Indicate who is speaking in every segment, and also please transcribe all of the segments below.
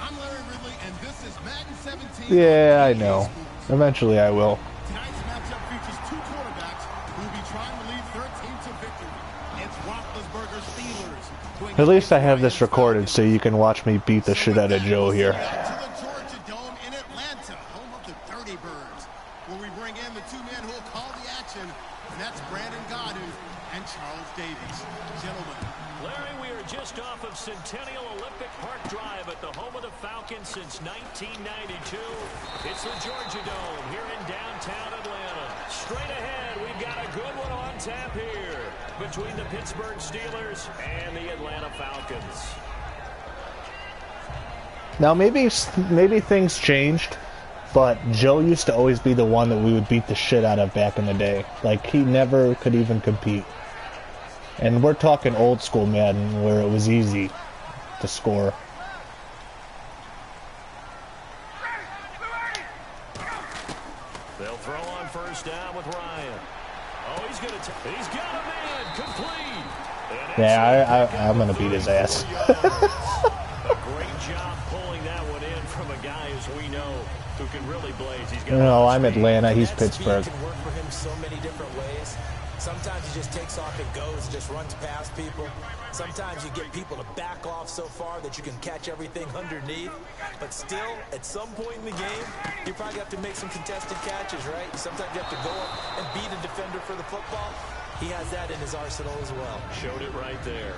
Speaker 1: I'm Larry Ridley, and this is Madden 17.
Speaker 2: Yeah, I know. Eventually I will.
Speaker 1: Tonight's matchup features two quarterbacks who will be trying to lead their team to victory. It's Roethlisberger Steelers.
Speaker 2: At least I have this recorded so you can watch me beat the shit out of Joe here.
Speaker 1: To the Georgia Dome in Atlanta, home of the Dirty Birds, where we bring in the two men who will call the action, and that's Brandon Gaudin and Charles Davis. Gentlemen.
Speaker 3: Larry, we are just off of Centennial Olympic Park Drive at the home of the Falcons since 1992. It's the Georgia Dome here in downtown Atlanta. Straight ahead, we've got a good one on tap here between the Pittsburgh Steelers and the Atlanta Falcons.
Speaker 2: Now maybe things changed, but Joe used to always be the one that we would beat the shit out of back in the day. Like, he never could even compete. And we're talking old school Madden, where it was easy to score.
Speaker 3: They'll throw on first down with Ryan. Oh, he's got a man complete.
Speaker 2: Yeah, I'm gonna beat his ass.
Speaker 3: A great job pulling that one in from a guy, as we know, who can really blaze. He's got
Speaker 2: no, I'm Atlanta. He's Pittsburgh.
Speaker 4: Can work for him so many different ways. Sometimes he just takes off and goes and just runs past people. Sometimes you get people to back off so far that you can catch everything underneath. But still, at some point in the game, you probably have to make some contested catches, right? Sometimes you have to go up and beat a defender for the football. He has that in his arsenal as well.
Speaker 3: Showed it right there.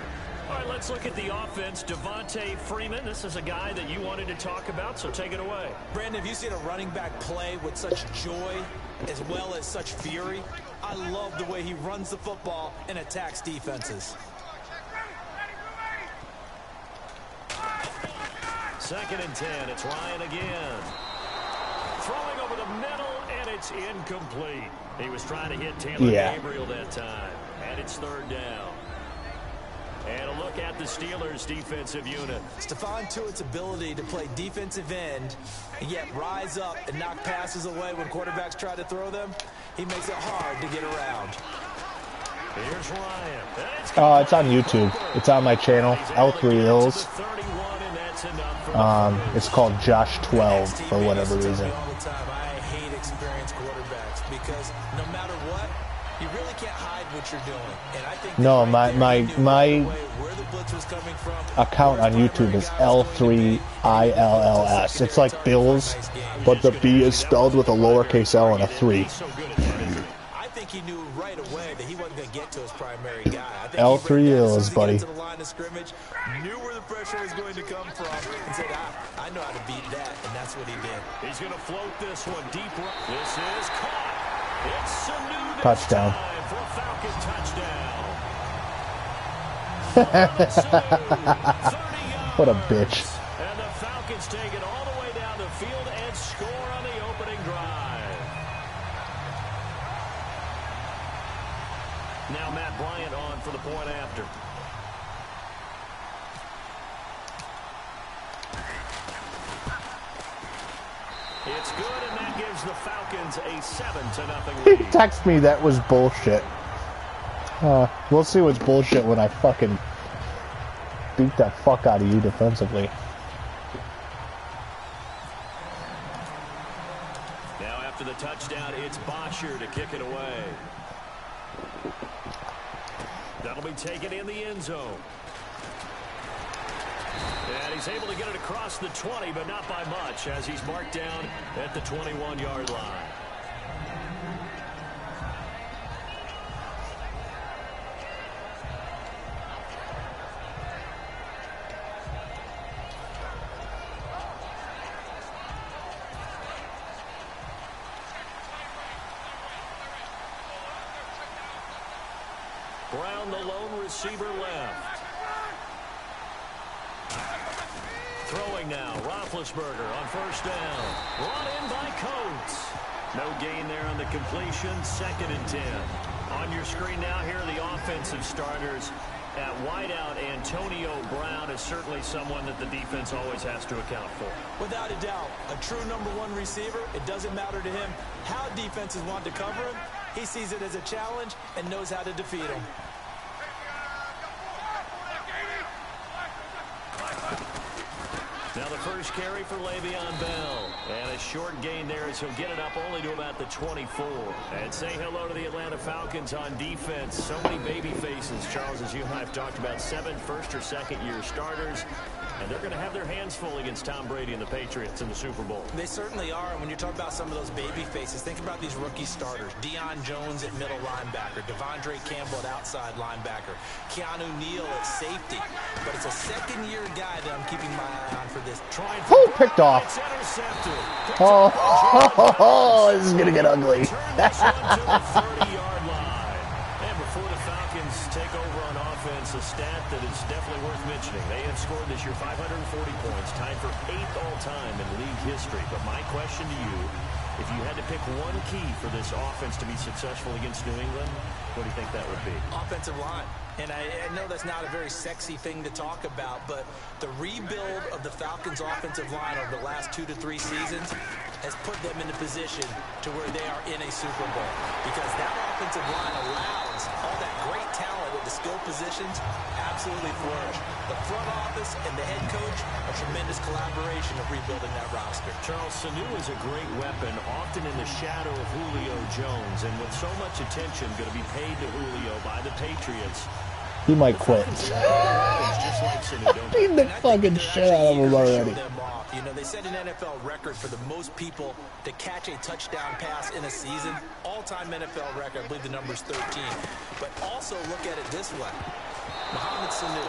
Speaker 3: All right, let's look at the offense. Devontae Freeman, this is a guy that you wanted to talk about, so take it away.
Speaker 4: Brandon, have you seen a running back play with such joy as well as such fury? I love the way he runs the football and attacks defenses.
Speaker 3: Second and 10, it's Ryan again. Throwing over the middle, and it's incomplete. He was trying to hit Taylor Gabriel that time, and it's third down. And a look at the Steelers' defensive unit.
Speaker 4: Stephon Tuitt's ability to play defensive end and yet rise up and knock passes away when quarterbacks try to throw them, he makes it hard to get around.
Speaker 3: Here's Ryan.
Speaker 2: It's on YouTube. It's on my channel, L3 Hills. It's called Josh 12 for whatever reason.
Speaker 4: I hate experienced quarterbacks because no matter what, you really can't hide what you're doing. And I think
Speaker 2: no, my account on YouTube is L3ILLS. It's like Bills, but the B is spelled with a lowercase L and a 3.
Speaker 4: I think he knew right away that he wasn't going to get to his primary guy. I think
Speaker 2: L3 is, buddy.
Speaker 4: to the line of scrimmage, knew where the pressure was going to come from, and said, I know how to beat that, and that's what he did.
Speaker 3: He's going to float this one deep. This is caught. It's a new
Speaker 2: touchdown.
Speaker 3: For a Falcon touchdown.
Speaker 2: What a bitch.
Speaker 3: And the Falcons take it all the way down the field and score on the opening drive. Now Matt Bryant on for the point after. It's good, and that gives the Falcons a 7-0 lead.
Speaker 2: He texted me that was bullshit. We'll see what's bullshit when I fucking beat the fuck out of you defensively.
Speaker 3: Now after the touchdown, it's Bosher to kick it away. That'll be taken in the end zone. And he's able to get it across the 20, but not by much, as he's marked down at the 21-yard line. Brown, the lone receiver, left. Throwing now, Roethlisberger on first down. Brought in by Coates. No gain there on the completion, 2nd and 10. On your screen now, here are the offensive starters. At wideout, Antonio Brown is certainly someone that the defense always has to account for.
Speaker 4: Without a doubt, a true #1 receiver. It doesn't matter to him how defenses want to cover him. He sees it as a challenge and knows how to defeat him.
Speaker 3: Now the first carry for Le'Veon Bell. And a short gain there as he'll get it up only to about the 24. And say hello to the Atlanta Falcons on defense. So many baby faces, Charles, as you and I have talked about, 7 first- or second-year starters. And they're going to have their hands full against Tom Brady and the Patriots in the Super Bowl.
Speaker 4: They certainly are. And when you talk about some of those baby faces, think about these rookie starters. Deion Jones at middle linebacker. Devondre Campbell at outside linebacker. Keanu Neal at safety. But it's a second-year guy that I'm keeping my eye on for this.
Speaker 2: Who picked off? Oh, this is going to get ugly.
Speaker 3: Turn this one to the 30-yard line. And before the Falcons take over on offense, a stat that is definitely worth mentioning. They have scored this year 540 points, tied for 8th all-time in league history. But my question to you, if you had to pick one key for this offense to be successful against New England, what do you think that would be?
Speaker 4: Offensive line. And I know that's not a very sexy thing to talk about, but the rebuild of the Falcons' offensive line over the last 2 to 3 seasons has put them in a position to where they are in a Super Bowl. Because that offensive line allows all that great talent at the skill positions absolutely flourish. The front office and the head coach, a tremendous collaboration of rebuilding that roster.
Speaker 3: Charles, Sanu is a great weapon, often in the shadow of Julio Jones. And with so much attention going to be paid to Julio by the Patriots,
Speaker 2: He might quit. Beat the fucking shit out of him already.
Speaker 4: You know, they set an NFL record for the most people to catch a touchdown pass in a season. All-time NFL record, I believe the number's 13. But also look at it this way. Mohamed Sanu,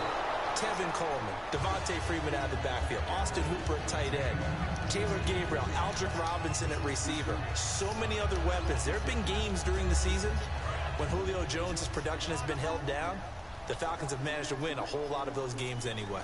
Speaker 4: Tevin Coleman, Devontae Freeman out of the backfield, Austin Hooper at tight end, Taylor Gabriel, Aldrick Robinson at receiver. So many other weapons. There have been games during the season when Julio Jones' production has been held down. The Falcons have managed to win a whole lot of those games anyway.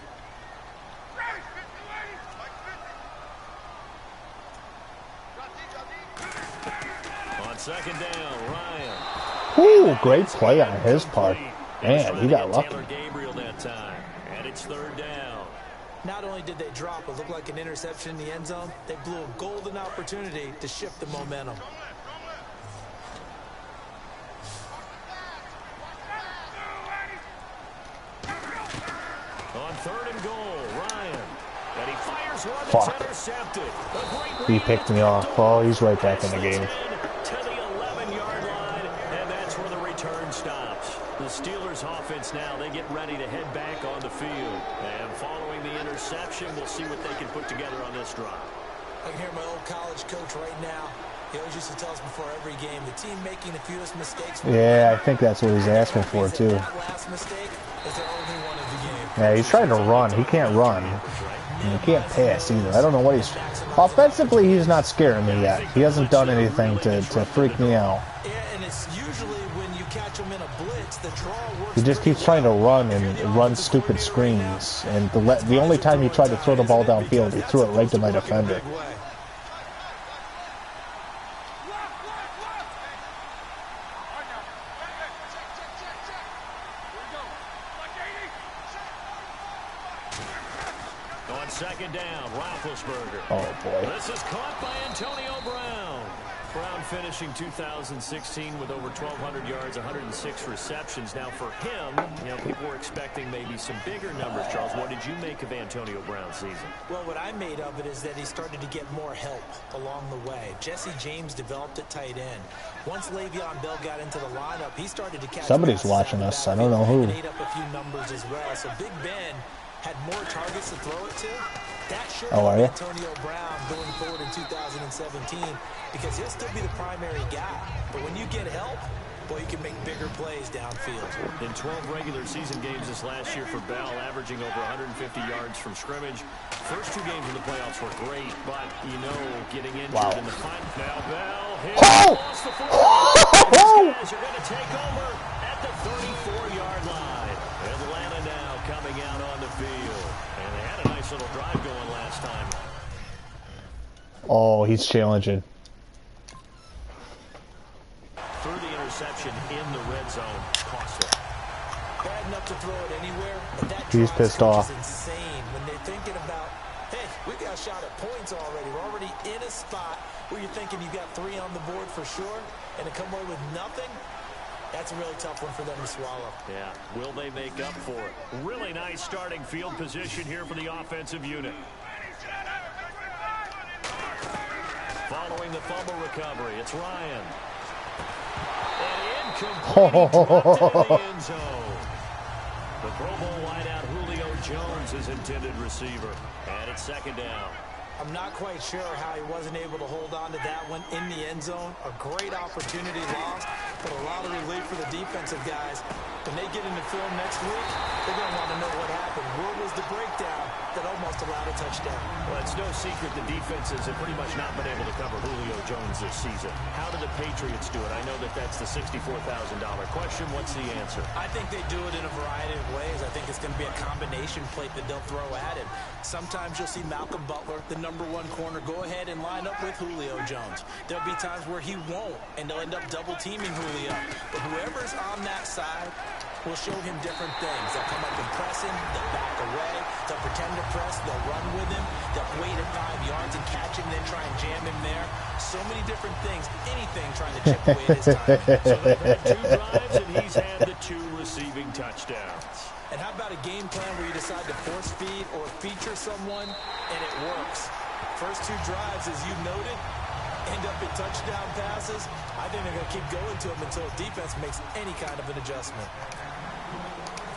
Speaker 3: On second down, Ryan.
Speaker 2: Ooh, great play on his part. Man, he got lucky.
Speaker 3: Taylor Gabriel that time, and it's third down.
Speaker 4: Not only did they drop what looked like an interception in the end zone, they blew a golden opportunity to shift the momentum.
Speaker 3: On third and goal, Ryan. And he fires one
Speaker 2: Fuck.
Speaker 3: that's intercepted.
Speaker 2: He picked me off. Oh, he's right back in the game.
Speaker 3: To the 11-yard line, and that's where the return stops. The Steelers offense now, they get ready to head back on the field. And following the interception, we'll see what they can put together on this drive.
Speaker 4: I can hear my old college coach right now. He always used to tell us before every game, the team making the fewest mistakes.
Speaker 2: Yeah, I think that's what he's asking for, too.
Speaker 4: That last mistake is their only one of the game.
Speaker 2: Yeah, he's trying to run. He can't run. And he can't pass either. I don't know what he's... Offensively, he's not scaring me yet. He hasn't done anything to freak me out.
Speaker 4: Yeah, and it's usually when you catch him in a blitz, the draw works.
Speaker 2: He just keeps trying to run and run stupid screens. And the only time he tried to throw the ball downfield, he threw it right to my defender.
Speaker 3: On second down, Roethlisberger.
Speaker 2: Oh, boy.
Speaker 3: This is caught by Antonio Brown. Brown finishing 2016 with over 1,200 yards, 106 receptions. Now for him, you know, people were expecting maybe some bigger numbers. Charles, what did you make of Antonio Brown's season?
Speaker 4: Well, what I made of it is that he started to get more help along the way. Jesse James developed at tight end. Once Le'Veon Bell got into the lineup, he started to catch.
Speaker 2: Somebody's watching us. I don't know who.
Speaker 4: And ate up a few numbers as well. So Big Ben had more targets to throw it to. That should help Antonio Brown going forward in 2017 because he'll still be the primary guy. But when you get help, boy, you can make bigger plays downfield.
Speaker 3: In 12 regular season games this last year for Bell, averaging over 150 yards from scrimmage. First 2 games in the playoffs were great, but, you know, getting injured in the final. Now Bell hits across the 40. These guys are going to take over at the 34-yard line. Atlanta now coming out on the field. And they had a nice little drive going last time.
Speaker 2: Oh, he's challenging.
Speaker 4: Through the interception in the red zone, cost it. Bad enough to throw it anywhere, but that
Speaker 2: he's pissed off.
Speaker 4: Is insane when they're thinking about, hey, we got a shot at points already. We're already in a spot where you're thinking you got 3 on the board for sure, and to come away with nothing. That's a really tough one for them to swallow.
Speaker 3: Yeah, will they make up for it? Really nice starting field position here for the offensive unit. Following the fumble recovery, it's Ryan. And incomplete, dropped into the end zone. The Pro Bowl wideout Julio Jones is intended receiver. And it's second down.
Speaker 4: I'm not quite sure how he wasn't able to hold on to that one in the end zone. A great opportunity lost, but a lot of relief for the defensive guys. When they get into film next week, they're going to want to know what happened. Where was the breakdown that almost allowed a touchdown?
Speaker 3: Well, it's no secret the defenses have pretty much not been able to cover Julio Jones this season. How do the Patriots do it? I know that that's the $64,000 question. What's the answer?
Speaker 4: I think they do it in a variety of ways. I think it's going to be a combination plate that they'll throw at him. Sometimes you'll see Malcolm Butler, the #1 corner, go ahead and line up with Julio Jones. There'll be times where he won't, and they'll end up double-teaming Julio. But whoever's on that side will show him different things. They'll come up and press him. They'll back away. They'll pretend to press. They'll run with him. They'll wait at 5 yards and catch him, then try and jam him there. So many different things. Anything trying to chip away at his time.
Speaker 3: So they've had 2 drives, and he's had the 2 receiving touchdowns.
Speaker 4: And how about a game plan where you decide to force feed or feature someone, and it works? First 2 drives, as you noted, end up in touchdown passes. I think they're going to keep going to him until defense makes any kind of an adjustment.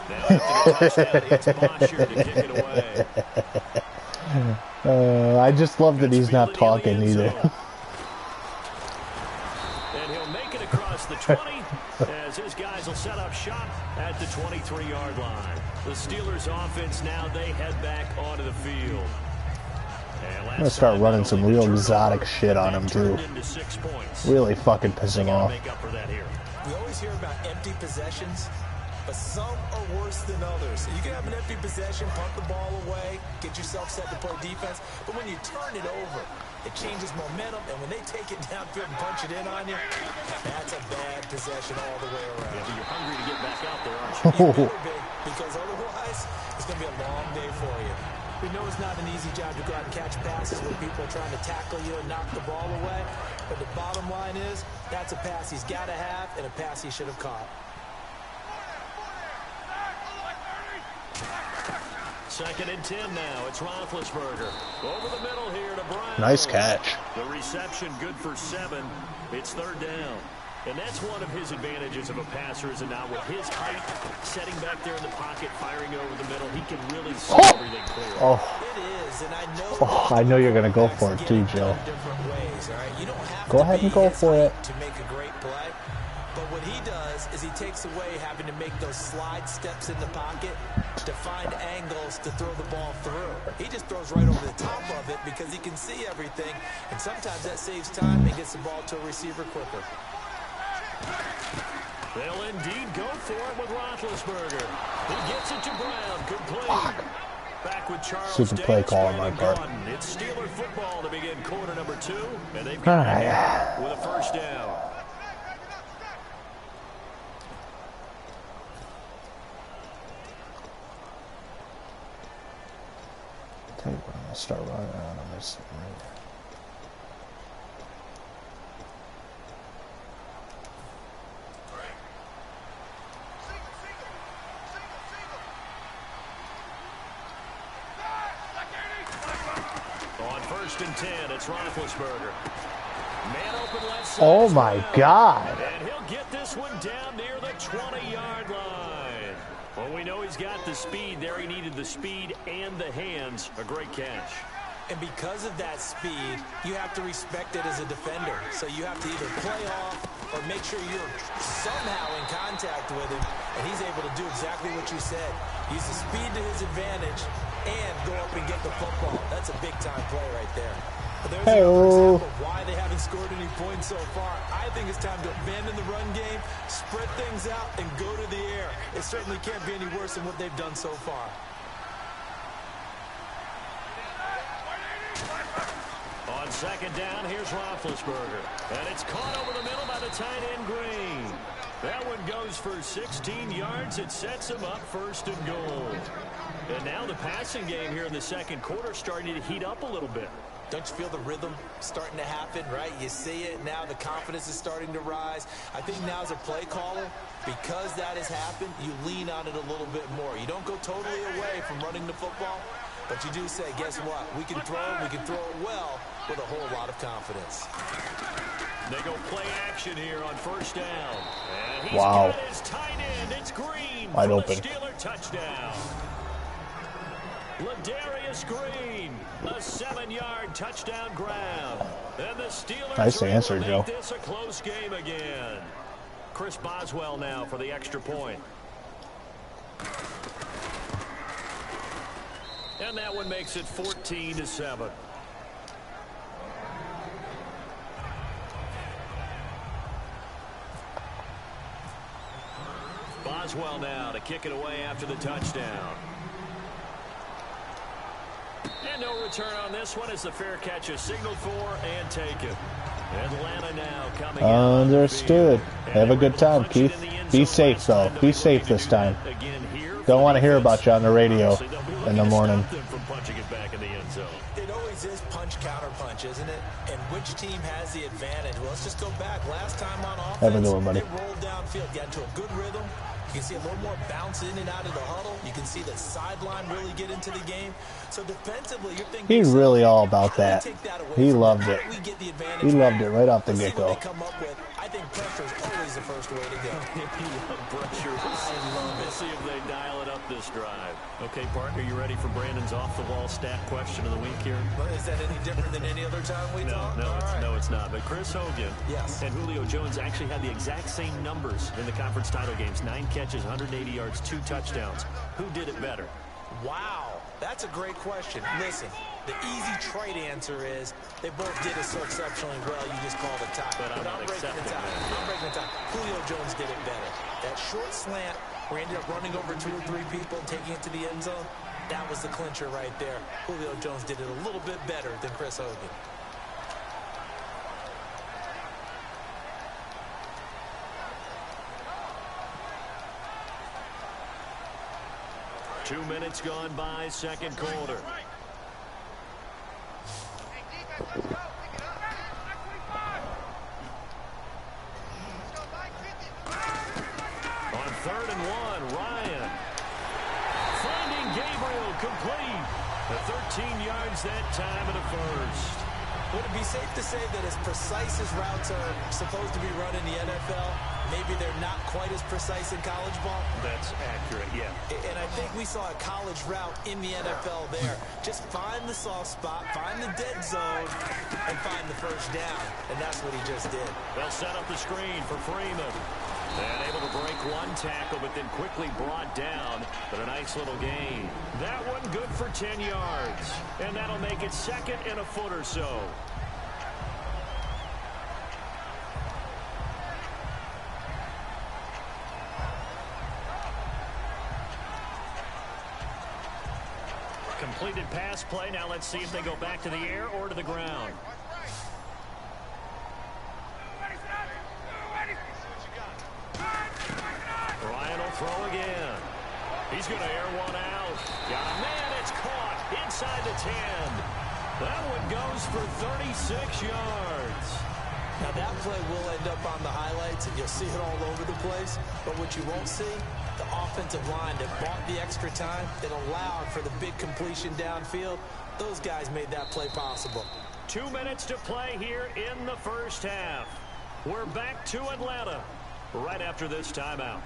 Speaker 3: Now after the touchdown, it's Bosher to kick it away.
Speaker 2: I just love that he's not talking either.
Speaker 3: And he'll make it across the 20 as his guys will set up shop at the 23-yard line. The Steelers offense now, they head back onto the field.
Speaker 2: I'm going to start running some real exotic shit on him, too. Really fucking piss him off.
Speaker 4: We always hear about empty possessions, but some are worse than others. You can have an empty possession, punt the ball away, get yourself set to play defense, but when you turn it over, it changes momentum, and when they take it downfield and punch it in on you, that's a bad possession all the way around.
Speaker 3: Yeah, but you're hungry to get back out there, aren't you?
Speaker 4: You better be, because otherwise, it's going to be a long day for you. We know it's not an easy job to go out and catch passes when people are trying to tackle you and knock the ball away, but the bottom line is, that's a pass he's got to have and a pass he should have caught.
Speaker 3: Second and 10 now. It's Roethlisberger. Over the middle here to Brown.
Speaker 2: Nice catch.
Speaker 3: The reception good for 7. It's third down. And that's one of his advantages of a passer, is it not? With his height, setting back there in the pocket, firing over the middle, he can really see everything clear.
Speaker 2: Oh.
Speaker 4: It is, and
Speaker 2: I know you're going to go for it too, Joe. Go ahead and go for it.
Speaker 4: To make a great play. But what he does is he takes away having to make those slide steps in the pocket to find angles to throw the ball through. He just throws right over the top of it because he can see everything, and sometimes that saves time and gets the ball to a receiver quicker.
Speaker 3: They'll indeed go for it with Roethlisberger. He gets it to Brown. Complete. Back with Charles
Speaker 2: Super play call on my part.
Speaker 3: It's Steeler football to begin quarter number 2, and they've got it with a first down.
Speaker 2: Tell you what, I'm going to start running around on this thing right now.
Speaker 3: On first and 10, it's Roethlisberger. Man open left side.
Speaker 2: Oh my God.
Speaker 3: And he'll get this one down near the 20-yard line. Well, we know he's got the speed there. He needed the speed and the hands. A great catch.
Speaker 4: And because of that speed, you have to respect it as a defender. So you have to either play off or make sure you're somehow in contact with him. And he's able to do exactly what you said. Use the speed to his advantage and go up and get the football. That's a big-time play right there. But there's another example of why they haven't scored any points so far. I think it's time to abandon the run game, spread things out, and go to the air. It certainly can't be any worse than what they've done so far.
Speaker 3: On second down, here's Roethlisberger. And it's caught over the middle by the tight end, Green. That one goes for 16 yards. It sets him up first and goal. And now the passing game here in the second quarter starting to heat up a little bit.
Speaker 4: Don't you feel the rhythm starting to happen, right? You see it now. The confidence is starting to rise. I think now as a play caller, because that has happened, you lean on it a little bit more. You don't go totally away from running the football, But you do say, guess what? We can throw it well with a whole lot of confidence.
Speaker 3: They go play action here on first down. And he's
Speaker 2: Wow.
Speaker 3: got his tight end. It's Green
Speaker 2: Wide
Speaker 3: for
Speaker 2: open.
Speaker 3: the Steeler touchdown. Ladarius Green, a 7-yard touchdown grab. And the Steelers
Speaker 2: Nice
Speaker 3: are able
Speaker 2: answer,
Speaker 3: to
Speaker 2: Joe.
Speaker 3: make this a close game again. Chris Boswell now for the extra point. And that one makes it 14-7. Boswell now to kick it away after the touchdown. And no return on this one as the fair catch is signaled for and taken. Atlanta now coming
Speaker 2: Understood. Have a good time, Keith. Be safe, though. Be safe this time. Don't want to hear about you on the radio in the morning.
Speaker 4: It always is punch-counter-punch, isn't it? And which team has the advantage? Well, let's just go back. Last time on offense,
Speaker 2: Have a good one, buddy.
Speaker 4: they rolled downfield, got into a good rhythm. You can see a little more bounce in and out of the huddle. You can see the sideline really get into the game. So defensively, you're thinking...
Speaker 2: He's really all about that. He loved it. He loved it right off the get-go.
Speaker 4: I think pressure is always the first way to go.
Speaker 3: Pressure. I love it. Let's see if they dial it up this drive. Okay, partner, you ready for Brandon's off-the-wall stat question of the week here?
Speaker 4: Well, is that any different than any other time we talk?
Speaker 3: No, it's not. But Chris Hogan
Speaker 4: Yes.
Speaker 3: and Julio Jones actually had the exact same numbers in the conference title games. 9 catches, 180 yards, 2 touchdowns. Who did it better?
Speaker 4: Wow, that's a great question. Listen, the easy trite answer is they both did it so exceptionally well, you just called it tie.
Speaker 3: But I'm not accepting that.
Speaker 4: I'm breaking the tie. Julio Jones did it better. That short slant where he ended up running over 2 or 3 people and taking it to the end zone, that was the clincher right there. Julio Jones did it a little bit better than Chris Hogan.
Speaker 3: Two minutes gone by, second quarter. On 3rd and 1, Ryan. Finding Gabriel complete. The 13 yards that time and a first.
Speaker 4: Would it be safe to say that as precise as routes are supposed to be run in the NFL, maybe they're not quite as precise in college ball?
Speaker 3: That's accurate, yeah.
Speaker 4: And I think we saw a college route in the NFL there. Just find the soft spot, find the dead zone, and find the first down. And that's what he just did.
Speaker 3: They'll set up the screen for Freeman. And able to break one tackle, but then quickly brought down. But a nice little gain. That one good for 10 yards. And that'll make it 2nd and a foot or so. Completed pass play. Now let's see if they go back to the air or to the ground. Ryan will throw again. He's going to air one out. Got a man. It's caught inside the 10. That one goes for 36 yards.
Speaker 4: Now that play will end up on the highlights, and you'll see it all over the place. But what you won't see, the offensive line that bought the extra time, that allowed for the big completion downfield, those guys made that play possible.
Speaker 3: 2 minutes to play here in the first half. We're back to Atlanta right after this timeout.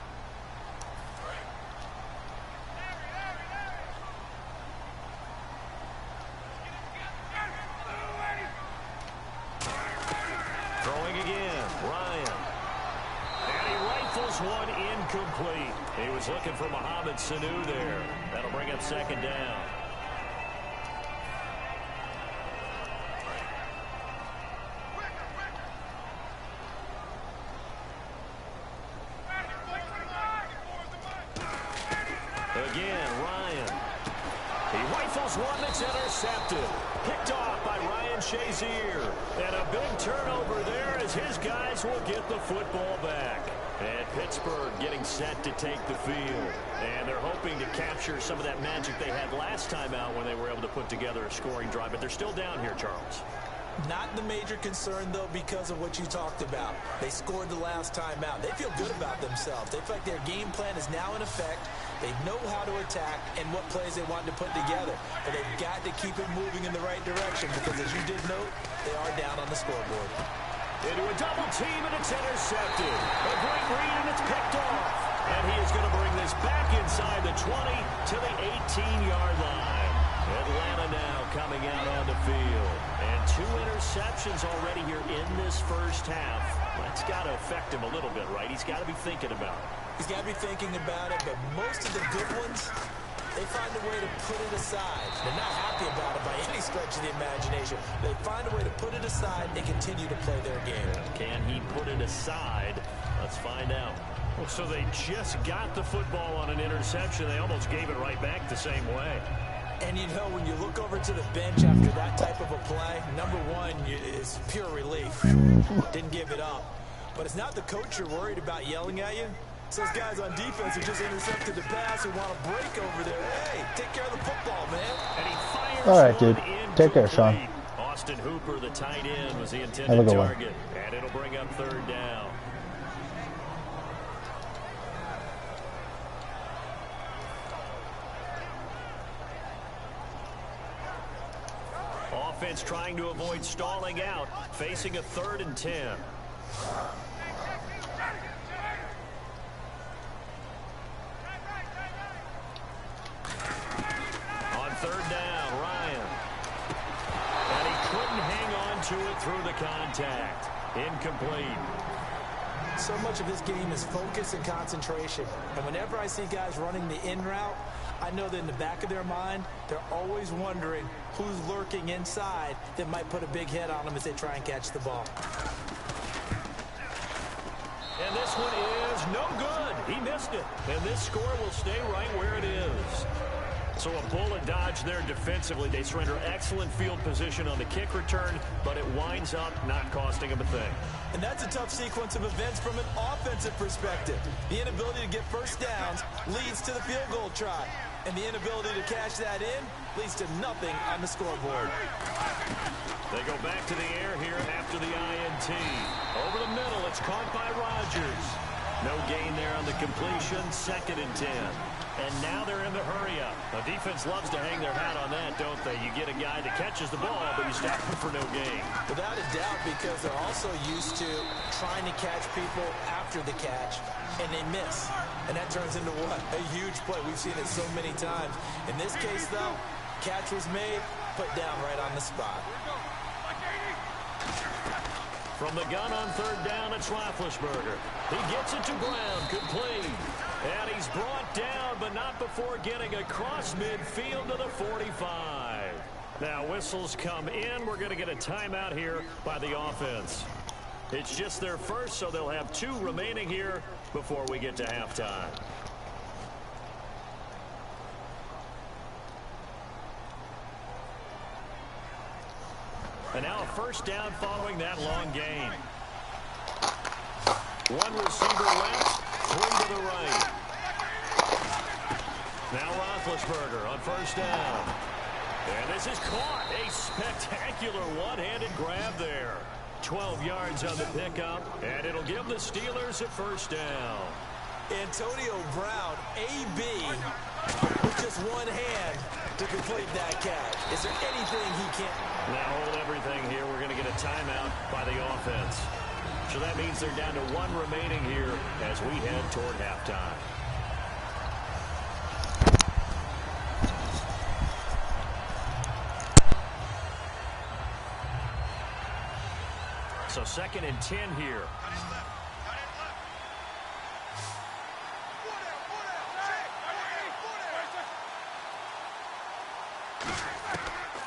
Speaker 3: Throwing again, Ryan. And he rifles one incomplete. He was looking for Mohamed Sanu there. That'll bring up 2nd down. Again, Ryan. He rifles one that's intercepted. Picked off by Ryan Shazier. And a big turnover there as his guys will get the football back. And Pittsburgh getting set to take the field. And they're hoping to capture some of that magic they had last time out when they were able to put together a scoring drive. But they're still down here, Charles.
Speaker 4: Not the major concern, though, because of what you talked about. They scored the last time out. They feel good about themselves. They feel like their game plan is now in effect. They know how to attack and what plays they want to put together. But they've got to keep it moving in the right direction because, as you did note, they are down on the scoreboard.
Speaker 3: Into a double team, and it's intercepted. A great read, and it's picked off. And he is going to bring this back inside the 20 to the 18-yard line. Atlanta now coming out on the field. And 2 interceptions already here in this first half. That's got to affect him a little bit, right? He's got to be thinking about it.
Speaker 4: He's got to be thinking about it, but most of the good ones, they find a way to put it aside. They're not happy about it by any stretch of the imagination. They find a way to put it aside and continue to play their game.
Speaker 3: Can he put it aside? Let's find out. Well, so they just got the football on an interception. They almost gave it right back the same way.
Speaker 4: And, you know, when you look over to the bench after that type of a play, number one is pure relief. Didn't give it up. But it's not the coach you're worried about yelling at you. It's those guys on defense who just intercepted the pass and want to break over there. Hey, take care of the football, man.
Speaker 3: And he fires
Speaker 2: all right, dude. Take care, Sean.
Speaker 3: Austin Hooper, the tight end, was the intended target. And it'll bring up 3rd down. Offense trying to avoid stalling out, facing a 3rd and 10. On 3rd down, Ryan. And he couldn't hang on to it through the contact. Incomplete.
Speaker 4: So much of this game is focus and concentration. And whenever I see guys running the in route, I know that in the back of their mind, they're always wondering who's lurking inside that might put a big hit on them as they try and catch the ball.
Speaker 3: And this one is no good. He missed it. And this score will stay right where it is. So a bullet dodge there defensively. They surrender excellent field position on the kick return, but it winds up not costing them a thing.
Speaker 4: And that's a tough sequence of events from an offensive perspective. The inability to get first downs leads to the field goal try. And the inability to cash that in leads to nothing on the scoreboard.
Speaker 3: They go back to the air here after the INT. Over the middle, it's caught by Rodgers. No gain there on the completion, 2nd and 10. And now they're in the hurry-up. The defense loves to hang their hat on that, don't they? You get a guy that catches the ball, but you stop him for no gain.
Speaker 4: Without a doubt, because they're also used to trying to catch people after the catch, and they miss. And that turns into what? A huge play. We've seen it so many times. In this case, though, catch was made, put down right on the spot.
Speaker 3: From the gun on 3rd down, it's Roethlisberger. He gets it to Brown, complete. And he's brought down, but not before getting across midfield to the 45. Now whistles come in. We're going to get a timeout here by the offense. It's just their first, so they'll have 2 remaining here before we get to halftime. And now a first down following that long gain. 1 receiver left, 3 to the right. Now Roethlisberger on 1st down. And this is caught. A spectacular one-handed grab there. 12 yards on the pickup, and it'll give the Steelers a 1st down.
Speaker 4: Antonio Brown, AB, with just one hand to complete that catch. Is there anything he can't?
Speaker 3: Now hold everything here. We're going to get a timeout by the offense. So that means they're down to 1 remaining here as we head toward halftime. So 2nd and 10 here.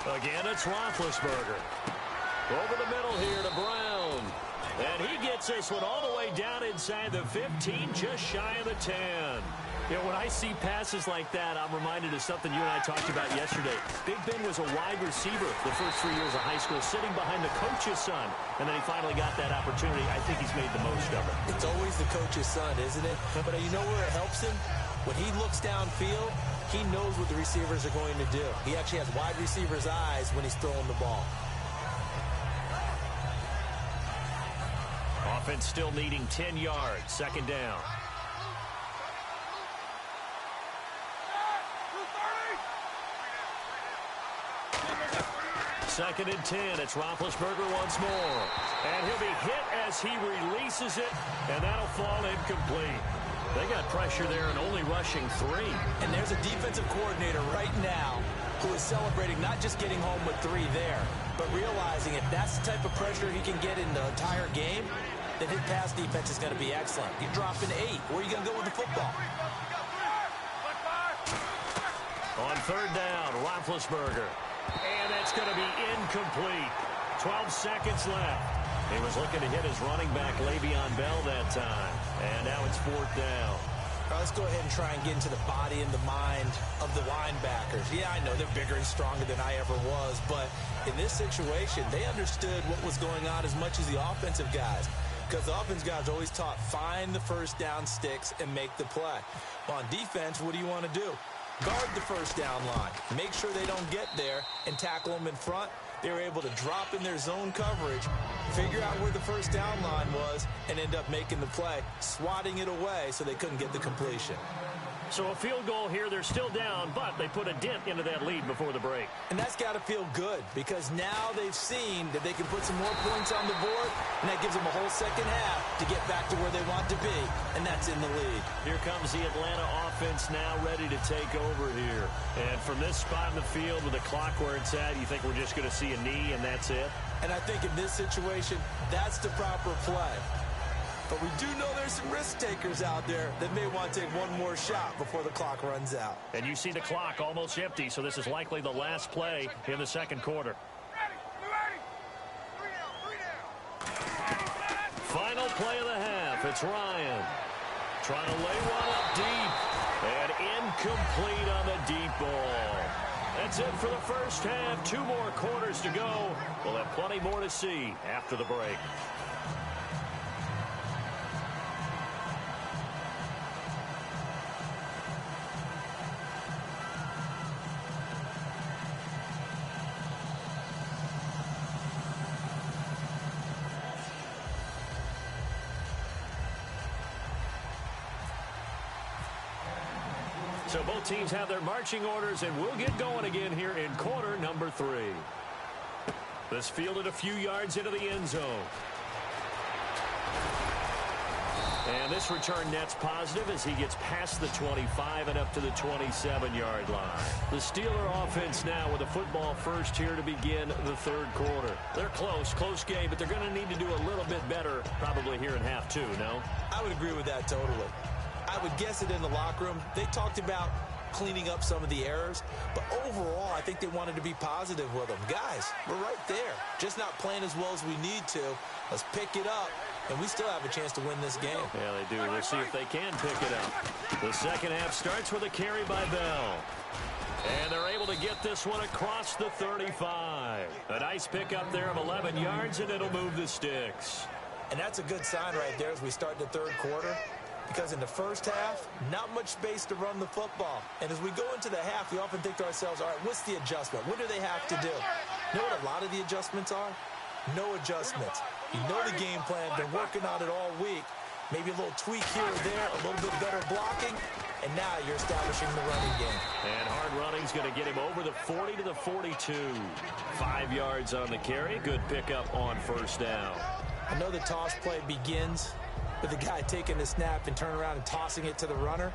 Speaker 3: Again, it's Roethlisberger. Over the middle here to Brown. And he gets this one all the way down inside the 15, just shy of the 10.
Speaker 5: You know, when I see passes like that, I'm reminded of something you and I talked about yesterday. Big Ben was a wide receiver the first 3 years of high school, sitting behind the coach's son. And then he finally got that opportunity. I think he's made the most of it.
Speaker 4: It's always the coach's son, isn't it? But you know where it helps him? When he looks downfield, he knows what the receivers are going to do. He actually has wide receivers' eyes when he's throwing the ball.
Speaker 3: Offense still needing 10 yards. 2nd down. 2nd and 10. It's Roethlisberger once more. And he'll be hit as he releases it, and that'll fall incomplete. They got pressure there and only rushing 3.
Speaker 4: And there's a defensive coordinator right now who is celebrating not just getting home with 3 there, but realizing if that's the type of pressure he can get in the entire game, then his pass defense is going to be excellent. You're dropping 8. Where are you going to go with the football?
Speaker 3: On 3rd down, Roethlisberger. And that's going to be incomplete. 12 seconds left. He was looking to hit his running back, Le'Veon Bell, that time. And now it's 4th down.
Speaker 4: All right, let's go ahead and try and get into the body and the mind of the linebackers. Yeah, I know they're bigger and stronger than I ever was, but in this situation, they understood what was going on as much as the offensive guys. Because the offense guys always taught, find the first down sticks and make the play. Well, on defense, what do you want to do? Guard the first down line. Make sure they don't get there and tackle them in front. They were able to drop in their zone coverage, figure out where the first down line was, and end up making the play, swatting it away so they couldn't get the completion.
Speaker 3: So a field goal here. They're still down, but they put a dent into that lead before the break.
Speaker 4: And that's got to feel good because now they've seen that they can put some more points on the board, and that gives them a whole second half to get back to where they want to be, and that's in the lead.
Speaker 3: Here comes the Atlanta offense now ready to take over here. And from this spot in the field with the clock where it's at, you think we're just going to see a knee and that's it?
Speaker 4: And I think in this situation, that's the proper play. But we do know there's some risk takers out there that may want to take one more shot before the clock runs out.
Speaker 3: And you see the clock almost empty, so this is likely the last play in the 2nd quarter. Final play of the half. It's Ryan trying to lay one up deep. And incomplete on the deep ball. That's it for the first half. 2 more quarters to go. We'll have plenty more to see after the break. So both teams have their marching orders, and we'll get going again here in quarter number 3. This fielded a few yards into the end zone. And this return net's positive as he gets past the 25 and up to the 27-yard line. The Steeler offense now with a football first here to begin the 3rd quarter. They're close game, but they're going to need to do a little bit better probably here in half 2, no?
Speaker 4: I would agree with that totally. I would guess it in the locker room. They talked about cleaning up some of the errors, but overall, I think they wanted to be positive with them. Guys, we're right there. Just not playing as well as we need to. Let's pick it up, and we still have a chance to win this game.
Speaker 3: Yeah, they do. We'll see if they can pick it up. The second half starts with a carry by Bell. And they're able to get this one across the 35. A nice pickup there of 11 yards, and it'll move the sticks.
Speaker 4: And that's a good sign right there as we start the 3rd quarter. Because in the first half, not much space to run the football. And as we go into the half, we often think to ourselves, all right, what's the adjustment? What do they have to do? You know what a lot of the adjustments are? No adjustments. You know the game plan, been working on it all week. Maybe a little tweak here or there, a little bit better blocking, and now you're establishing the running game.
Speaker 3: And hard running's going to get him over the 40 to the 42. 5 yards on the carry. Good pickup on first down.
Speaker 4: I know the toss play begins with the guy taking the snap and turn around and tossing it to the runner.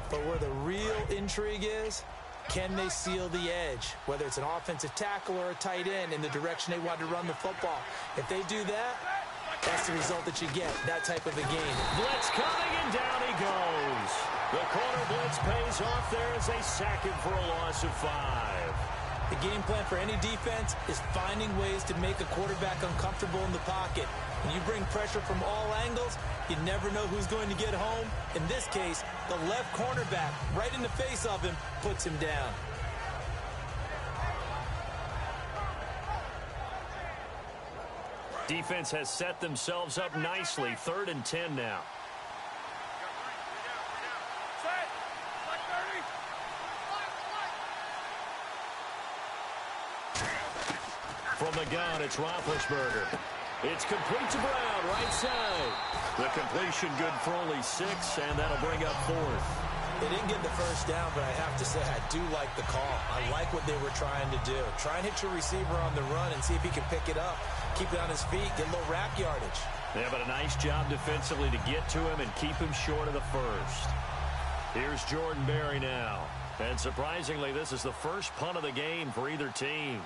Speaker 4: But where the real intrigue is, can they seal the edge? Whether it's an offensive tackle or a tight end in the direction they want to run the football. If they do that, that's the result that you get, that type of a game.
Speaker 3: Blitz coming, and down he goes. The corner blitz pays off there as they sack him for a loss of 5.
Speaker 4: The game plan for any defense is finding ways to make a quarterback uncomfortable in the pocket. When you bring pressure from all angles, you never know who's going to get home. In this case, the left cornerback, right in the face of him, puts him down.
Speaker 3: Defense has set themselves up nicely. 3rd and 10 now. From the gun, it's Roethlisberger. It's complete to Brown, right side. The completion good for only 6, and that'll bring up 4th.
Speaker 4: They didn't get the first down, but I have to say I do like the call. I like what they were trying to do. Try and hit your receiver on the run and see if he can pick it up. Keep it on his feet, get a little rack yardage.
Speaker 5: Yeah, but a nice job defensively to get to him and keep him short of the first. Here's Jordan Berry now. And surprisingly, this is the first punt of the game for either team.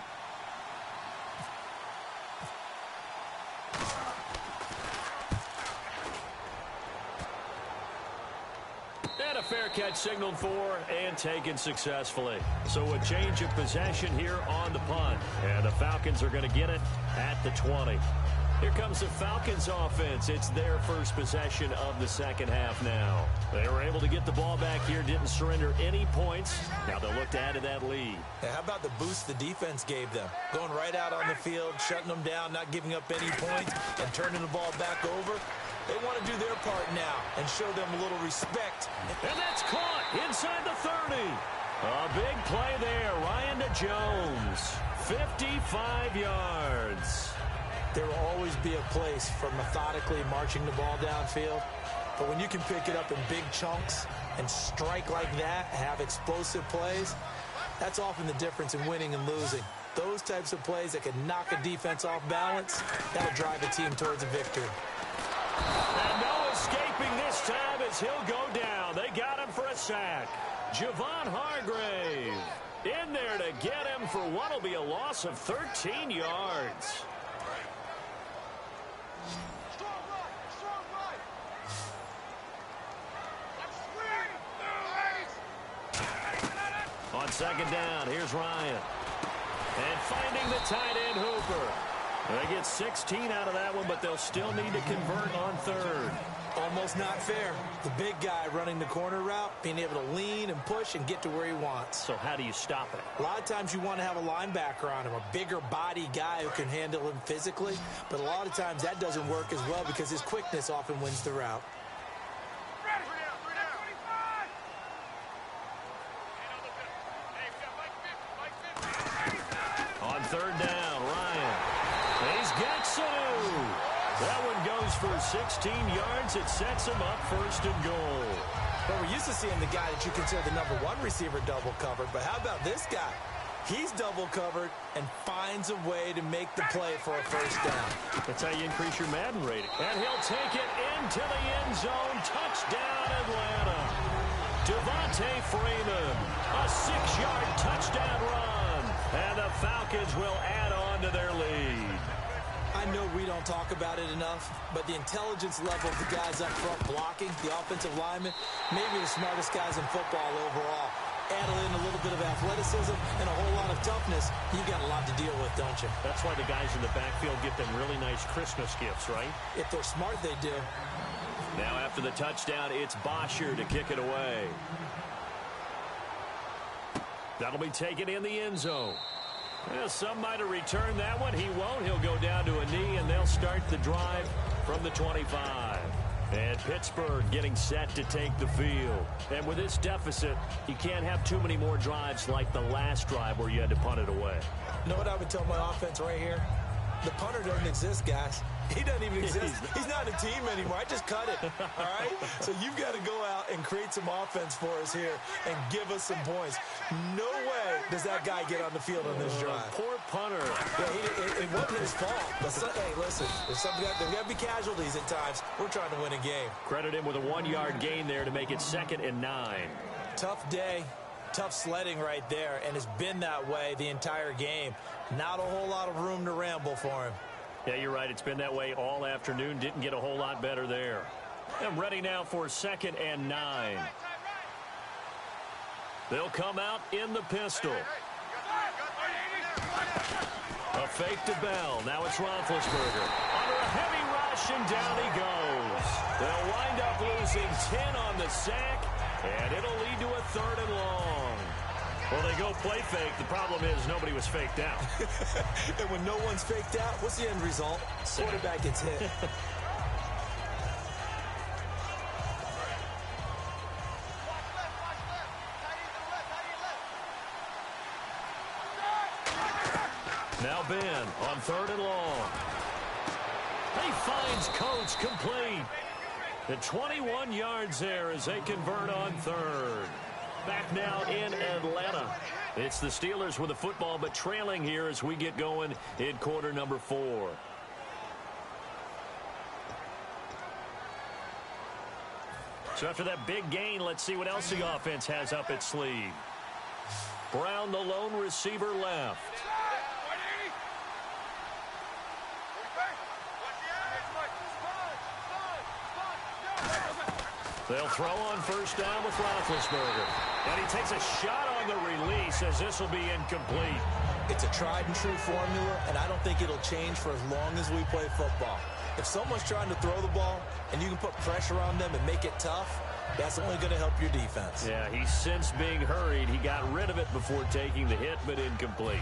Speaker 5: And a fair catch signaled for and taken successfully. So a change of possession here on the punt. And the Falcons are going to get it at the 20. Here comes the Falcons offense. It's their first possession of the second half now. They were able to get the ball back here, didn't surrender any points. Now they'll look to add to that lead.
Speaker 4: How about the boost the defense gave them? Going right out on the field, shutting them down, not giving up any points, and turning the ball back over. They want to do their part now and show them a little respect.
Speaker 5: And that's caught inside the 30. A big play there. Ryan to Jones. 55 yards.
Speaker 4: There will always be a place for methodically marching the ball downfield. But when you can pick it up in big chunks and strike like that, have explosive plays, that's often the difference in winning and losing. Those types of plays that can knock a defense off balance, that'll drive a team towards a victory.
Speaker 5: And no escaping this time as he'll go down. They got him for a sack. Javon Hargrave in there to get him for what will be a loss of 13 yards. On second down, here's Ryan. And finding the tight end, Hooper. They get 16 out of that one, but they'll still need to convert on third.
Speaker 4: Almost not fair. The big guy running the corner route, being able to lean and push and get to where he wants.
Speaker 5: So how do you stop it?
Speaker 4: A lot of times you want to have a linebacker on him, a bigger body guy who can handle him physically. But a lot of times that doesn't work as well because his quickness often wins the route.
Speaker 5: On third down, Ryan. He's got Sanu. That one goes for 16 yards. It sets him up first and goal.
Speaker 4: Well, we're used to seeing the guy that you consider the number one receiver double covered. But how about this guy? He's double covered and finds a way to make the play for a first down.
Speaker 5: That's how you increase your Madden rating. And he'll take it into the end zone. Touchdown, Atlanta. Devontae Freeman. A 6-yard touchdown run. And the Falcons will add on to their lead.
Speaker 4: I know we don't talk about it enough, but the intelligence level of the guys up front blocking, the offensive linemen, maybe the smartest guys in football overall. Add in a little bit of athleticism and a whole lot of toughness, you got a lot to deal with, don't you?
Speaker 5: That's why the guys in the backfield get them really nice Christmas gifts, right?
Speaker 4: If they're smart, they do.
Speaker 5: Now after the touchdown, it's Bosher to kick it away. That'll be taken in the end zone. Well, some might have returned that one. He won't. He'll go down to a knee, and they'll start the drive from the 25. And Pittsburgh getting set to take the field. And with this deficit, you can't have too many more drives like the last drive where you had to punt it away.
Speaker 4: You know what I would tell my offense right here? The punter doesn't exist, guys. He doesn't even exist. He's not a team anymore. I just cut it, all right? So you've got to go out and create some offense for us here and give us some points. No way does that guy get on the field on this drive.
Speaker 5: Poor punter.
Speaker 4: Yeah, it wasn't his fault. But hey, listen, there's got to be casualties at times. We're trying to win a game.
Speaker 5: Credit him with a 1-yard gain there to make it 2nd and 9.
Speaker 4: Tough day. Tough sledding right there, and it's been that way the entire game. Not a whole lot of room to ramble for him.
Speaker 5: Yeah, you're right. It's been that way all afternoon. Didn't get a whole lot better there. And ready now for 2nd and 9. They'll come out in the pistol. A fake to Bell. Now it's Roethlisberger. Under a heavy rush, and down he goes. They'll wind up losing 10 on the sack, and it'll lead to a 3rd and long. Well, they go play fake. The problem is nobody was faked out.
Speaker 4: And when no one's faked out, what's the end result? Quarterback gets hit.
Speaker 5: Now Ben on 3rd and long. He finds Coates complete.
Speaker 3: The 21 yards there as they convert on third. Back now in Atlanta. It's the Steelers with the football, but trailing here as we get going in quarter number 4. So after that big gain, let's see what else the offense has up its sleeve. Brown, the lone receiver, left. They'll throw on first down with Roethlisberger. And he takes a shot on the release as this will be incomplete.
Speaker 4: It's a tried-and-true formula, and I don't think it'll change for as long as we play football. If someone's trying to throw the ball and you can put pressure on them and make it tough, that's only going to help your defense.
Speaker 3: Yeah, he's since being hurried. He got rid of it before taking the hit, but incomplete.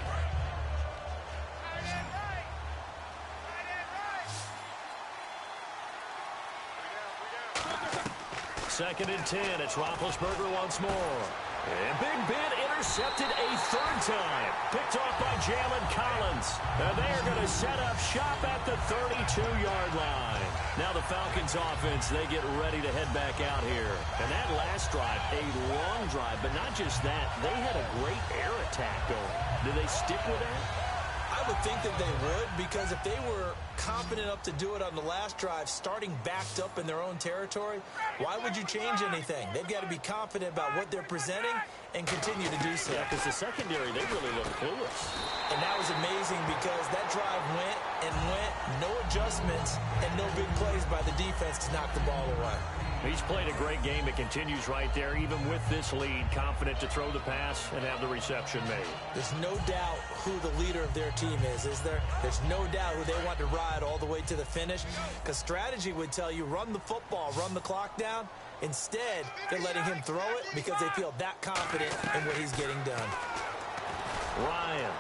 Speaker 3: Second and 10. It's Roethlisberger once more. And Big Ben intercepted a third time. Picked off by Jalen Collins. And they are going to set up shop at the 32-yard line. Now the Falcons offense, they get ready to head back out here. And that last drive, a long drive, but not just that. They had a great air attack going. Do they stick with that?
Speaker 4: I would think that they would, because if they were confident enough to do it on the last drive, starting backed up in their own territory, why would you change anything? They've got to be confident about what they're presenting and continue to do so.
Speaker 3: Yeah, because the secondary, they really look clueless.
Speaker 4: And that was amazing because that drive went and went, no adjustments, and no big plays by the defense to knock the ball away.
Speaker 3: He's played a great game. It continues right there, even with this lead, confident to throw the pass and have the reception made.
Speaker 4: There's no doubt who the leader of their team is there? There's no doubt who they want to ride all the way to the finish, because strategy would tell you run the football, run the clock down. Instead, they're letting him throw it because they feel that confident in what he's getting done.
Speaker 3: Ryan.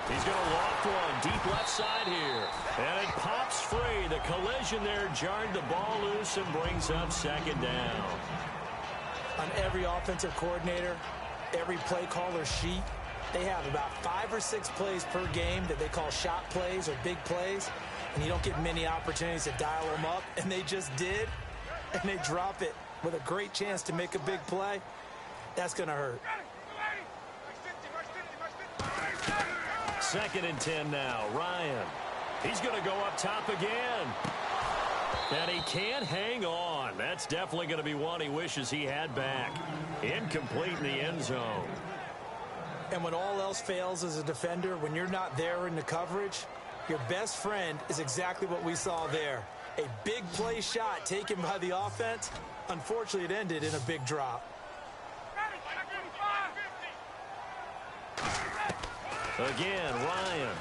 Speaker 3: He's going to loft one deep left side here. And it pops free. The collision there jarred the ball loose and brings up second down.
Speaker 4: On every offensive coordinator, every play caller sheet, they have about 5 or 6 plays per game that they call shot plays or big plays. And you don't get many opportunities to dial them up. And they just did. And they drop it with a great chance to make a big play. That's going to hurt.
Speaker 3: Second and 10 now. Ryan. He's going to go up top again. And he can't hang on. That's definitely going to be one he wishes he had back. Incomplete in the end zone.
Speaker 4: And when all else fails as a defender, when you're not there in the coverage, your best friend is exactly what we saw there. A big play shot taken by the offense. Unfortunately, it ended in a big drop.
Speaker 3: Again, Ryan.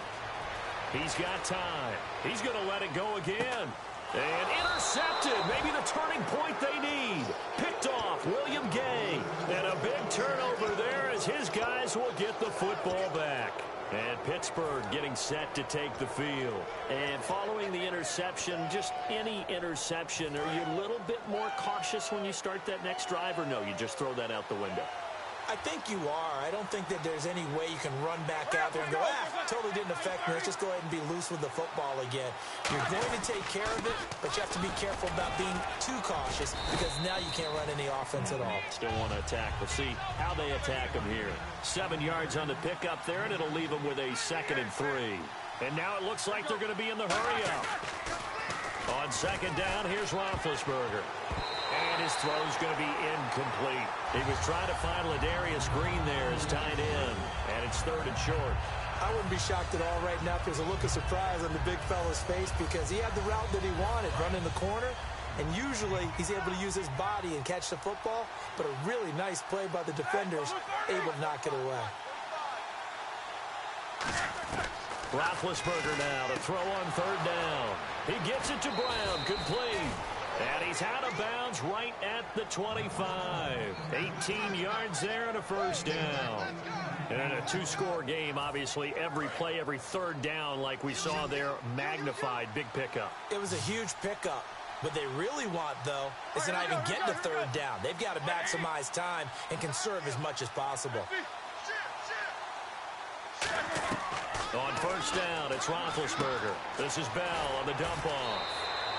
Speaker 3: He's got time. He's going to let it go again. And intercepted. Maybe the turning point they need. Picked off William Gay. And a big turnover there as his guys will get the football back. And Pittsburgh getting set to take the field. And following the interception, just any interception, are you a little bit more cautious when you start that next drive, or no, you just throw that out the window?
Speaker 4: I think you are. I don't think that there's any way you can run back out there and go, totally didn't affect me. Let's just go ahead and be loose with the football again. You're going to take care of it, but you have to be careful about being too cautious because now you can't run any offense at all.
Speaker 3: Still want to attack. We'll see how they attack them here. 7 yards on the pickup there, and it'll leave them with a 2nd and 3. And now it looks like they're going to be in the hurry-up. On second down, here's Roethlisberger. And his throw's going to be incomplete. He was trying to find Ladarius Green there as tight end. And it's 3rd and short.
Speaker 4: I wouldn't be shocked at all right now if there's a look of surprise on the big fella's face because he had the route that he wanted, running the corner. And usually he's able to use his body and catch the football. But a really nice play by the defenders, able to knock it away.
Speaker 3: Roethlisberger now to throw on 3rd down. He gets it to Brown, complete. And he's out of bounds right at the 25. 18 yards there and a 1st down. And in a 2-score game, obviously, every play, every 3rd down, like we saw there, magnified, big pickup.
Speaker 4: It was a huge pickup. What they really want, though, is to not even get to 3rd down. They've got to maximize time and conserve as much as possible.
Speaker 3: On 1st down, it's Roethlisberger. This is Bell on the dump-off.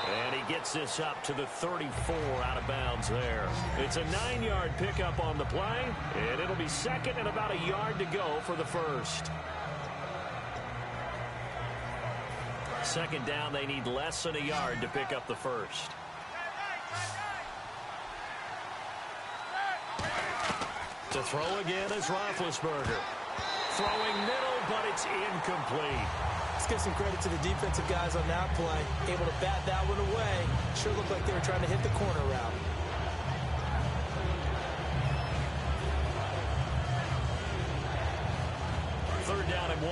Speaker 3: And he gets this up to the 34 out of bounds there. It's a 9-yard pickup on the play, and it'll be second and about a yard to go for the first. Second down, they need less than a yard to pick up the first. To throw again is Roethlisberger. Throwing middle, but it's incomplete.
Speaker 4: Let's give some credit to the defensive guys on that play. Able to bat that one away. Sure looked like they were trying to hit the corner route.
Speaker 3: Third down and 1.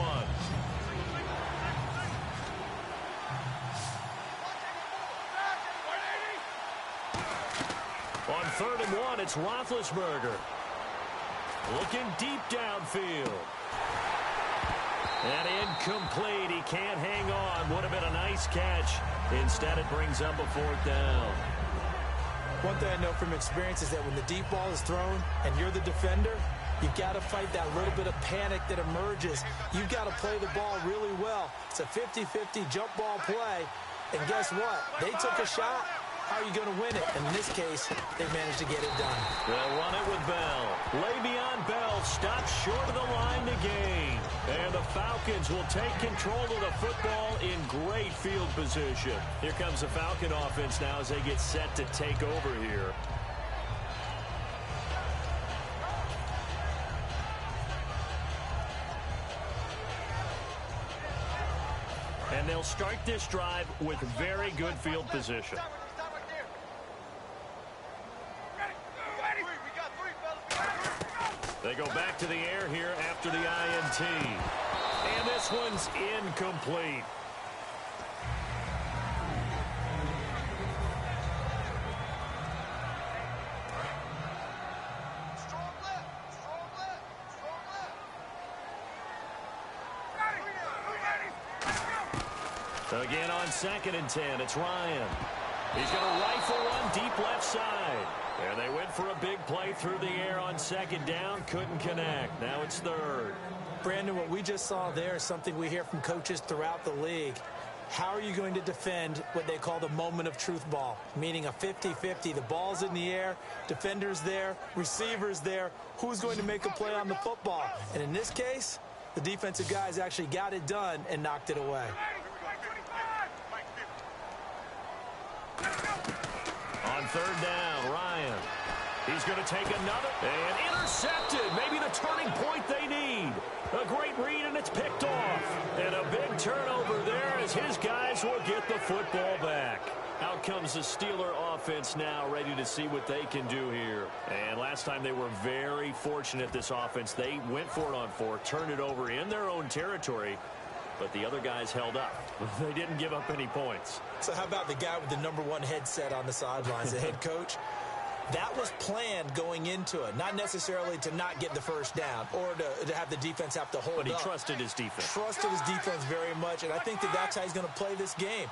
Speaker 3: On 3rd and 1, it's Roethlisberger. Looking deep downfield. And incomplete. He can't hang on. Would have been a nice catch. Instead, it brings up a 4th down.
Speaker 4: One thing I know from experience is that when the deep ball is thrown and you're the defender, you've got to fight that little bit of panic that emerges. You've got to play the ball really well. It's a 50-50 jump ball play. And guess what? They took a shot. How are you going to win it? And in this case, they managed to get it done.
Speaker 3: They'll run it with Bell. Le'Veon Bell stops short of the line to gain. And the Falcons will take control of the football in great field position. Here comes the Falcon offense now as they get set to take over here. And they'll start this drive with very good field position. They go back to the air here after the INT. And this one's incomplete. Again on 2nd and 10, it's Ryan. He's going to rifle one deep left side. And they went for a big play through the air on 2nd down. Couldn't connect. Now it's 3rd.
Speaker 4: Brandon, what we just saw there is something we hear from coaches throughout the league. How are you going to defend what they call the moment of truth ball, meaning a 50-50? The ball's in the air, defenders there, receivers there. Who's going to make a play on the football? And in this case, the defensive guys actually got it done and knocked it away.
Speaker 3: On 3rd down, Ryan. He's going to take another and intercepted. Maybe the turning point they need. A great read, and it's picked off. And a big turnover there as his guys will get the football back. Out comes the Steeler offense now, ready to see what they can do here. And last time they were very fortunate, this offense. They went for it on 4, turned it over in their own territory. But the other guys held up. They didn't give up any points.
Speaker 4: So how about the guy with the #1 headset on the sidelines, the head coach? That was planned going into it, not necessarily to not get the first down or to have the defense have to hold up.
Speaker 3: But he trusted his defense.
Speaker 4: Trusted his defense very much, and I think that's how he's going to play this game.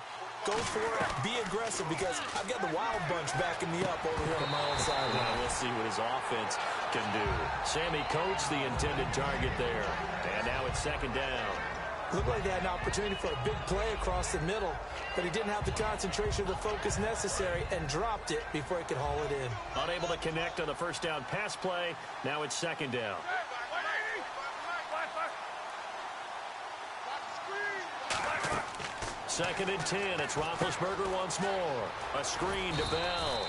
Speaker 4: Go for it, be aggressive, because I've got the wild bunch backing me up over here on my own sideline.
Speaker 3: Well, we'll see what his offense can do. Sammy Coates, the intended target there. And now it's 2nd down.
Speaker 4: Looked like they had an opportunity for a big play across the middle, but he didn't have the concentration or the focus necessary and dropped it before he could haul it in.
Speaker 3: Unable to connect on the first down pass play. Now it's 2nd down. Second and 10. It's Roethlisberger once more. A screen to Bell.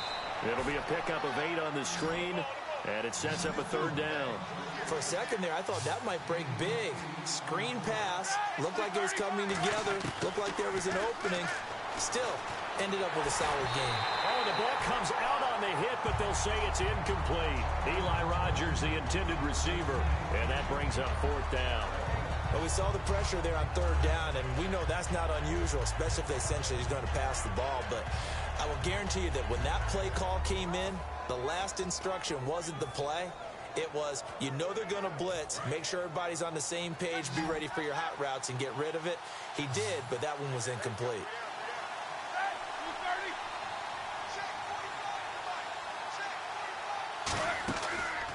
Speaker 3: It'll be a pickup of 8 on the screen, and it sets up a 3rd down.
Speaker 4: For a second there, I thought that might break big. Screen pass. Looked like it was coming together. Looked like there was an opening. Still, ended up with a solid game.
Speaker 3: Oh, the ball comes out on the hit, but they'll say it's incomplete. Eli Rogers, the intended receiver, and that brings up 4th down.
Speaker 4: But we saw the pressure there on 3rd down, and we know that's not unusual, especially if they essentially he's going to pass the ball. But I will guarantee you that when that play call came in, the last instruction wasn't the play. It was, you know they're going to blitz. Make sure everybody's on the same page. Be ready for your hot routes and get rid of it. He did, but that one was incomplete.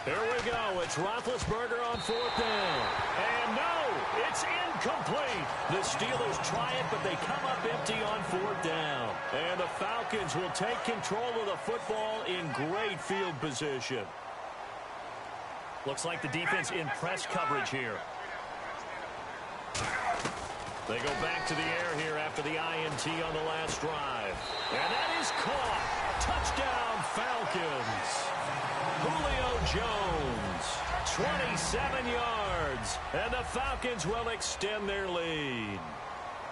Speaker 3: Here we go. It's Roethlisberger on 4th down. And no, it's incomplete. The Steelers try it, but they come up empty on 4th down. And the Falcons will take control of the football in great field position. Looks like the defense in press coverage here. They go back to the air here after the INT on the last drive. And that is caught. Touchdown, Falcons. Julio Jones, 27 yards. And the Falcons will extend their lead.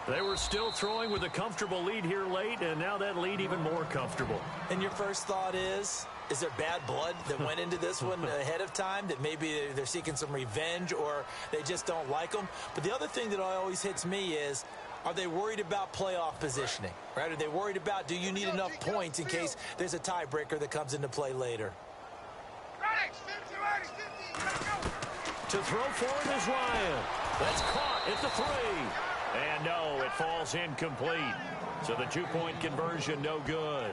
Speaker 3: They were still throwing with a comfortable lead here late, and now that lead even more comfortable.
Speaker 4: And your first thought is there bad blood that went into this one ahead of time, that maybe they're seeking some revenge or they just don't like them? But the other thing that always hits me is, are they worried about playoff positioning, right? Are they worried about, do you need enough points in case there's a tiebreaker that comes into play later?
Speaker 3: To throw forward is Ryan. That's caught at the 3. And no, it falls incomplete. So the 2-point conversion, no good.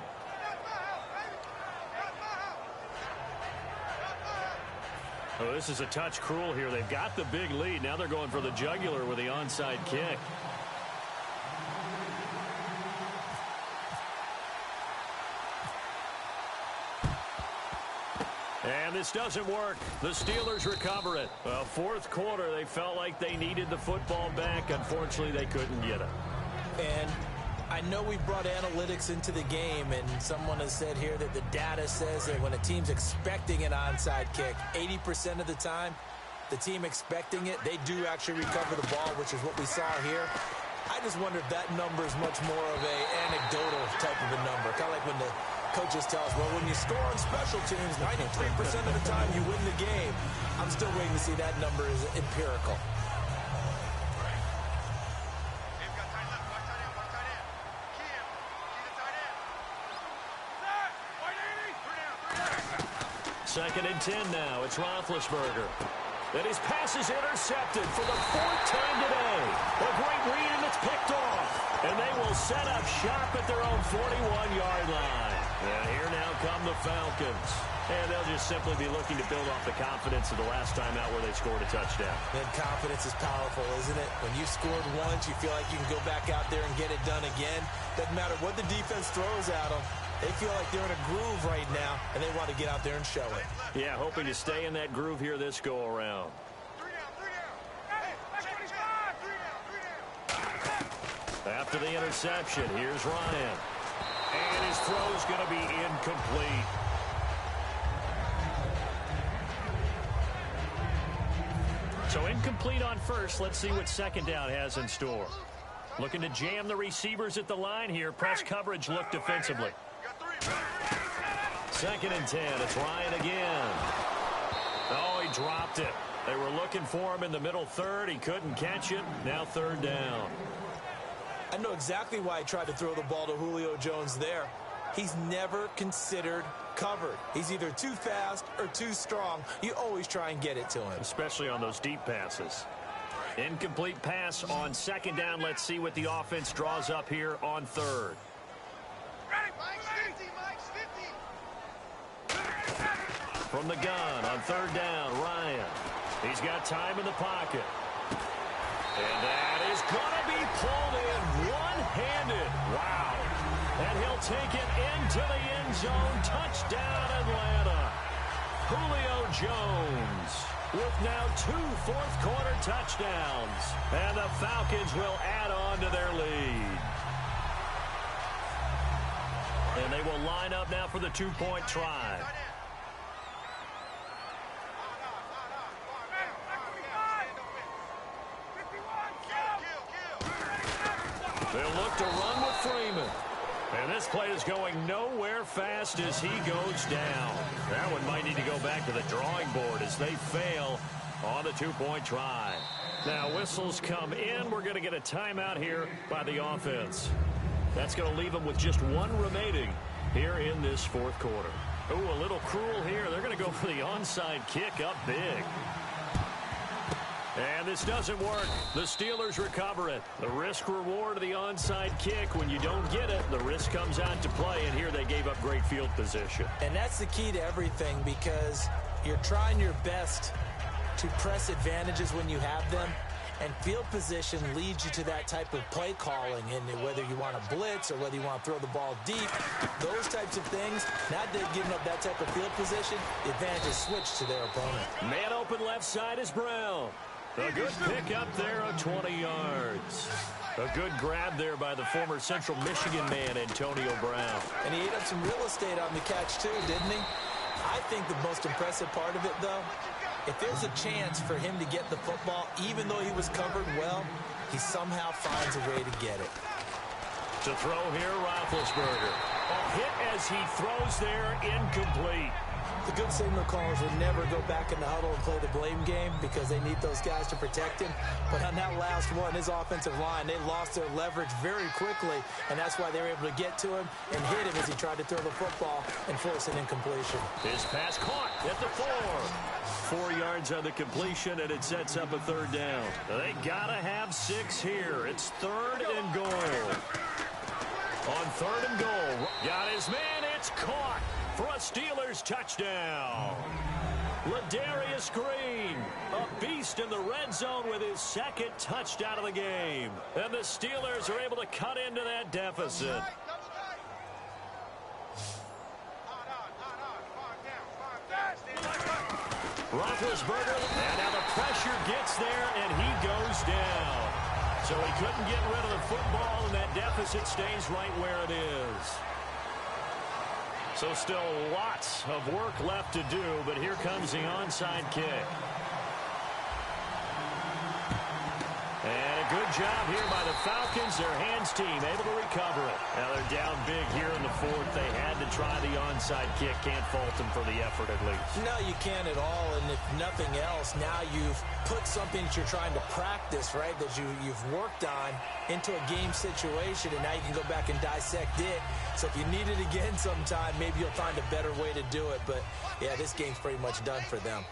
Speaker 3: Oh, this is a touch cruel here. They've got the big lead. Now they're going for the jugular with the onside kick. And this doesn't work. The Steelers recover it. Well, 4th quarter, they felt like they needed the football back. Unfortunately, they couldn't get it.
Speaker 4: And I know we brought analytics into the game, and someone has said here that the data says that when a team's expecting an onside kick, 80% of the time, the team expecting it, they do actually recover the ball, which is what we saw here. I just wonder if that number is much more of an anecdotal type of a number. Kind of like when the coaches tell us, well, when you score on special teams, 93% of the time you win the game. I'm still waiting to see that number is empirical.
Speaker 3: Second and 10 now. It's Roethlisberger. And his pass is intercepted for the 4th time today. A great read, and it's picked off. And they will set up shop at their own 41-yard line. And here now come the Falcons. And they'll just simply be looking to build off the confidence of the last time out where they scored a touchdown.
Speaker 4: And confidence is powerful, isn't it? When you scored once, you feel like you can go back out there and get it done again. Doesn't matter what the defense throws at them. They feel like they're in a groove right now, and they want to get out there and show it.
Speaker 3: Yeah, hoping to stay in that groove here this go-around. After the interception, here's Ryan. And his throw's going to be incomplete. So incomplete on first. Let's see what second down has in store. Looking to jam the receivers at the line here. Press coverage look defensively. Second and 10. It's Ryan again. Oh, he dropped it. They were looking for him in the middle third. He couldn't catch it. Now 3rd down.
Speaker 4: I know exactly why he tried to throw the ball to Julio Jones there. He's never considered covered. He's either too fast or too strong. You always try and get it to him.
Speaker 3: Especially on those deep passes. Incomplete pass on 2nd down. Let's see what the offense draws up here on 3rd. From the gun on 3rd down, Ryan. He's got time in the pocket. And that is going to be pulled in one-handed. Wow. And he'll take it into the end zone. Touchdown, Atlanta. Julio Jones with now 2 fourth-quarter touchdowns. And the Falcons will add on to their lead. And they will line up now for the 2-point try. They'll look to run with Freeman. And this play is going nowhere fast as he goes down. That one might need to go back to the drawing board as they fail on the 2-point try. Now whistles come in. We're going to get a timeout here by the offense. That's going to leave them with just 1 remaining here in this 4th quarter. Ooh, a little cruel here. They're going to go for the onside kick up big. And this doesn't work. The Steelers recover it. The risk-reward of the onside kick. When you don't get it, the risk comes out to play, and here they gave up great field position.
Speaker 4: And that's the key to everything, because You're trying your best to press advantages when you have them, and field position leads you to that type of play calling. And whether you want to blitz or whether you want to throw the ball deep, those types of things, not giving up that type of field position, the advantage is switched to their opponent.
Speaker 3: Man open left side is Brown. A good pick up there of 20 yards. A good grab there by the former Central Michigan man, Antonio Brown.
Speaker 4: And he ate up some real estate on the catch too, didn't he? I think the most impressive part of it, though, if there's a chance for him to get the football, even though he was covered well, he somehow finds a way to get it.
Speaker 3: To throw here, Roethlisberger. A hit as he throws there, incomplete.
Speaker 4: The good signal callers would never go back in the huddle and play the blame game because they need those guys to protect him. But on that last one, his offensive line, they lost their leverage very quickly, and that's why they were able to get to him and hit him as he tried to throw the football and force an incompletion.
Speaker 3: His pass caught at the 4. 4 yards on the completion, and it sets up a third down. They gotta have 6 here. It's 3rd and goal. On 3rd and goal, got his man. It's caught for a Steelers touchdown. Ladarius Green, a beast in the red zone with his 2nd touchdown of the game. And the Steelers are able to cut into that deficit. Roethlisberger, and now the pressure gets there, and he goes down. So he couldn't get rid of the football, and that deficit stays right where it is. So still lots of work left to do, but here comes the onside kick. And a good job here by the Falcons. Their hands team able to recover it. Now they're down big here in the 4th. They had to try the onside kick. Can't fault them for the effort at least.
Speaker 4: No, you can't at all. And if nothing else, now you've put something that you're trying to practice, right, that you've worked on into a game situation, and now you can go back and dissect it. So if you need it again sometime, maybe you'll find a better way to do it. But, yeah, this game's pretty much done for them.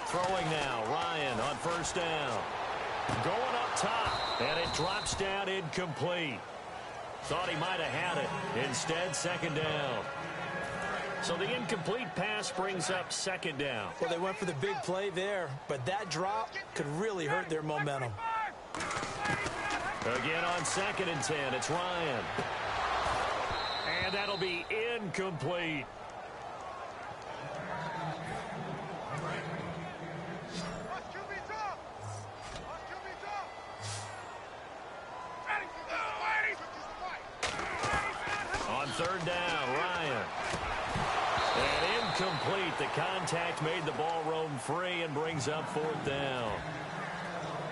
Speaker 3: Throwing now, Ryan on 1st down. Going up top, and it drops down incomplete. Thought he might have had it. Instead, 2nd down. So the incomplete pass brings up 2nd down.
Speaker 4: Well, they went for the big play there, but that drop could really hurt their momentum.
Speaker 3: Again on 2nd and 10, it's Ryan. And that'll be incomplete. On 3rd down, Ryan. And incomplete. The contact made the ball roam free and brings up 4th down.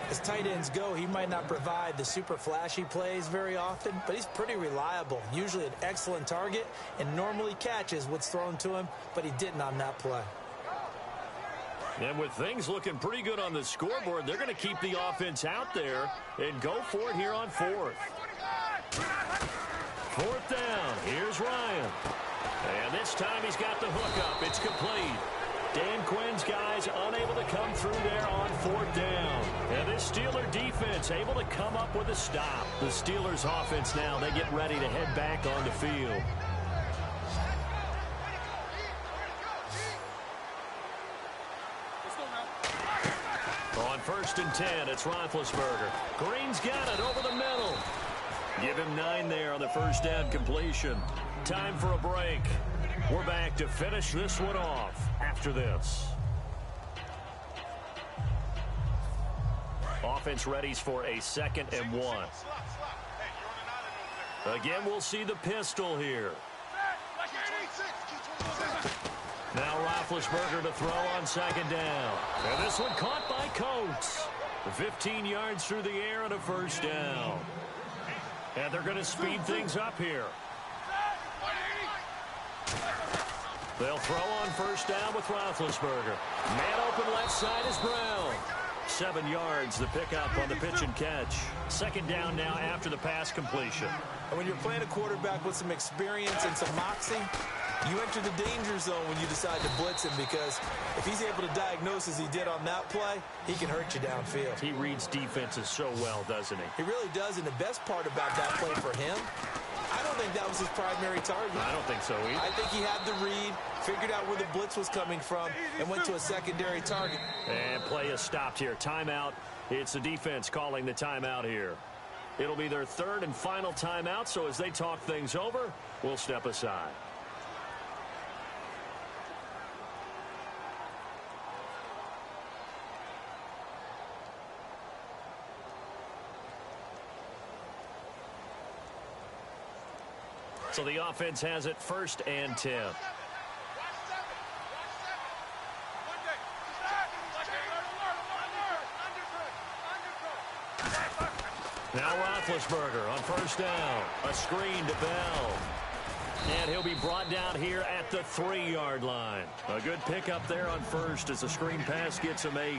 Speaker 4: As tight ends go, he might not provide the super flashy plays very often, but he's pretty reliable. Usually an excellent target and normally catches what's thrown to him, but he didn't on that play.
Speaker 3: And with things looking pretty good on the scoreboard, they're going to keep the offense out there and go for it here on 4th. 4th down. Here's Ryan. And this time he's got the hook up. It's complete. Dan Quinn's guys unable to come through there on 4th down. And this Steeler defense able to come up with a stop. The Steelers offense now, they get ready to head back on the field. On 1st and 10, it's Roethlisberger. Green's got it over the middle. Give him 9 there on the 1st down completion. Time for a break. We're back to finish this one off after this. Offense readies for a 2nd and 1. Again, we'll see the pistol here. Now Roethlisberger to throw on 2nd down. And this one caught by Coates. 15 yards through the air and a 1st down. And they're going to speed things up here. They'll throw on 1st down with Roethlisberger. Man open left side is Brown. 7 yards, the pickup on the pitch and catch. 2nd down now after the pass completion.
Speaker 4: And when you're playing a quarterback with some experience and some moxie, You enter the danger zone when you decide to blitz him, because if he's able to diagnose as he did on that play, he can hurt you downfield.
Speaker 3: He reads defenses so well, doesn't he?
Speaker 4: He really does, and the best part about that play for him, I don't think that was his primary target.
Speaker 3: I don't think so either.
Speaker 4: I think he had the read, figured out where the blitz was coming from, and went to a secondary target.
Speaker 3: And play is stopped here. Timeout. It's the defense calling the timeout here. It'll be their third and final timeout, so as they talk things over, we'll step aside. So the offense has it 1st and 10. Now Roethlisberger on 1st down. A screen to Bell. And he'll be brought down here at the 3-yard line. A good pickup there on 1st as the screen pass gets him 8.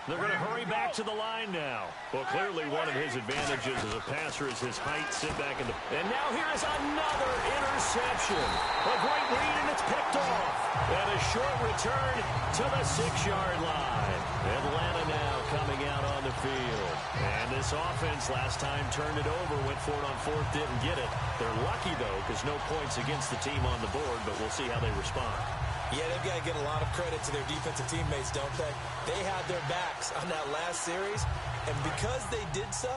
Speaker 3: They're going to hurry back to the line now. Well, clearly one of his advantages as a passer is his height. Sit back in the... And now here is another interception. A great read, and it's picked off. And a short return to the 6-yard line. Atlanta now coming out on the field. And this offense last time turned it over, went for it on 4th, didn't get it. They're lucky, though, because no points against the team on the board, but we'll see how they respond.
Speaker 4: Yeah, they've got to get a lot of credit to their defensive teammates, don't they? They had their backs on that last series, and because they did so,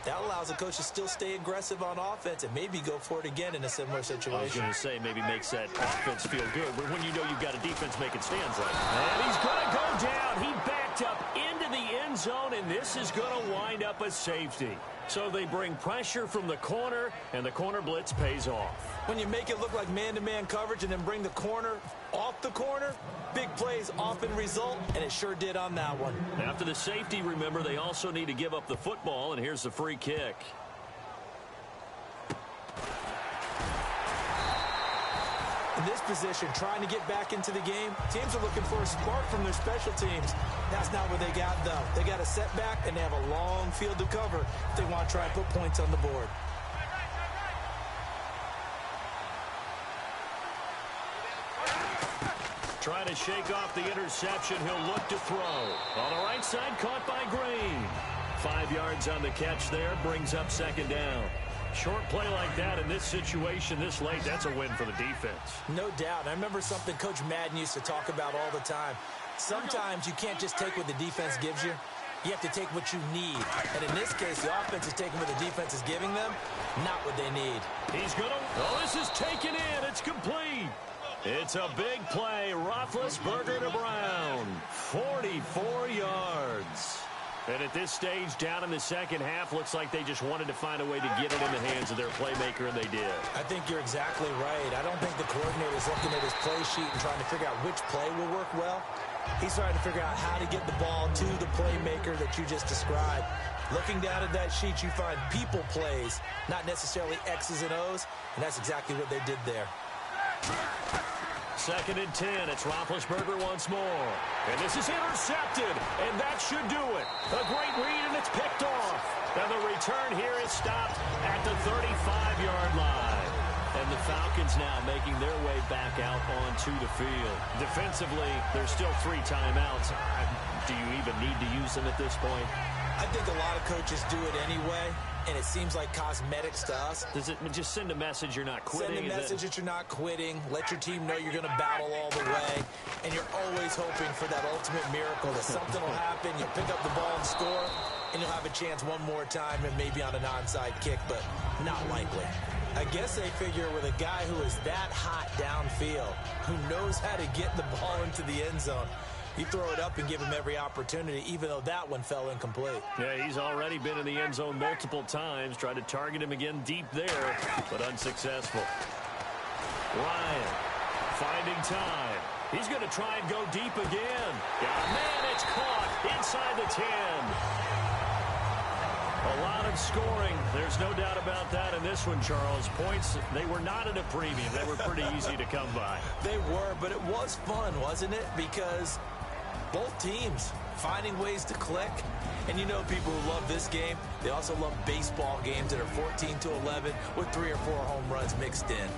Speaker 4: that allows the coach to still stay aggressive on offense and maybe go for it again in a similar situation.
Speaker 3: I was going to say maybe makes that offense feel good, but when you know you've got a defense making stands like that. And he's going to go down. He backed up into the end zone, and this is going to wind up a safety. So they bring pressure from the corner, and the corner blitz pays off.
Speaker 4: When you make it look like man-to-man coverage and then bring the corner off the corner, big plays often result, and it sure did on that one.
Speaker 3: After the safety, remember, they also need to give up the football, and here's the free kick.
Speaker 4: In this position, trying to get back into the game, teams are looking for a spark from their special teams. That's not what they got, though. They got a setback, and they have a long field to cover if they want to try and put points on the board.
Speaker 3: Trying to shake off the interception. He'll look to throw. On the right side, caught by Green. 5 yards on the catch there, brings up 2nd down. Short play like that in this situation this late, that's a win for the defense.
Speaker 4: No doubt. I remember something Coach Madden used to talk about all the time. Sometimes you can't just take what the defense gives you. You have to take what you need. And in this case, the offense is taking what the defense is giving them, not what they need.
Speaker 3: He's going to... Oh, this is taken in. It's complete. It's a big play. Roethlisberger to Brown. 44 yards. And at this stage, down in the second half, looks like they just wanted to find a way to get it in the hands of their playmaker, and they did.
Speaker 4: I think you're exactly right. I don't think the coordinator's looking at his play sheet and trying to figure out which play will work well. He's trying to figure out how to get the ball to the playmaker that you just described. Looking down at that sheet, you find people plays, not necessarily X's and O's, and that's exactly what they did there.
Speaker 3: 2nd and 10. It's Roethlisberger once more. And this is intercepted, and that should do it. A great read, and it's picked off. And the return here is stopped at the 35-yard line. And the Falcons now making their way back out onto the field. Defensively, there's still 3 timeouts. Do you even need to use them at this point?
Speaker 4: I think a lot of coaches do it anyway, and it seems like cosmetics to us.
Speaker 3: Does it just send a message you're not quitting?
Speaker 4: Send a message that you're not quitting. Let your team know you're going to battle all the way. And you're always hoping for that ultimate miracle that something will happen. You'll pick up the ball and score, and you'll have a chance one more time and maybe on an onside kick, but not likely. I guess they figure with a guy who is that hot downfield, who knows how to get the ball into the end zone, you throw it up and give him every opportunity, even though that one fell incomplete.
Speaker 3: Yeah, he's already been in the end zone multiple times. Tried to target him again deep there, but unsuccessful. Ryan finding time. He's going to try and go deep again. Yeah, man, it's caught inside the 10. A lot of scoring. There's no doubt about that in this one, Charles. Points, they were not at a premium. They were pretty easy to come by.
Speaker 4: They were, but it was fun, wasn't it? Because both teams finding ways to click. And you know people who love this game, they also love baseball games that are 14-11 with 3 or 4 home runs mixed in.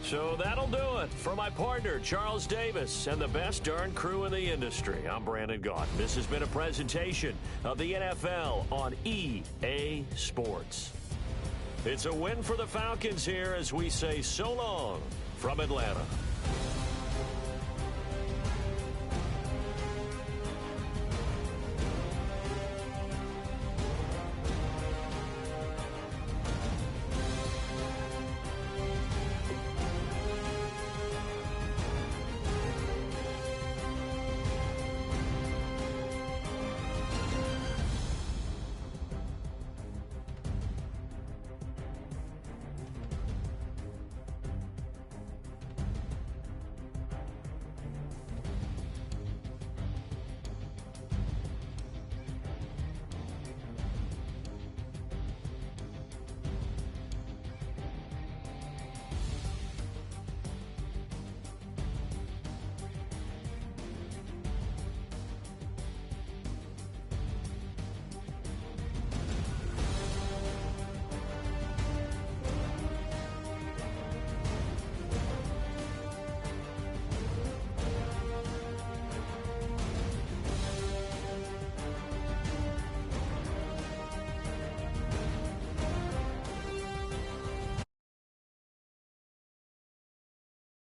Speaker 3: So that'll do it. For my partner, Charles Davis, and the best darn crew in the industry, I'm Brandon Gaudin. This has been a presentation of the NFL on EA Sports. It's a win for the Falcons here as we say so long from Atlanta.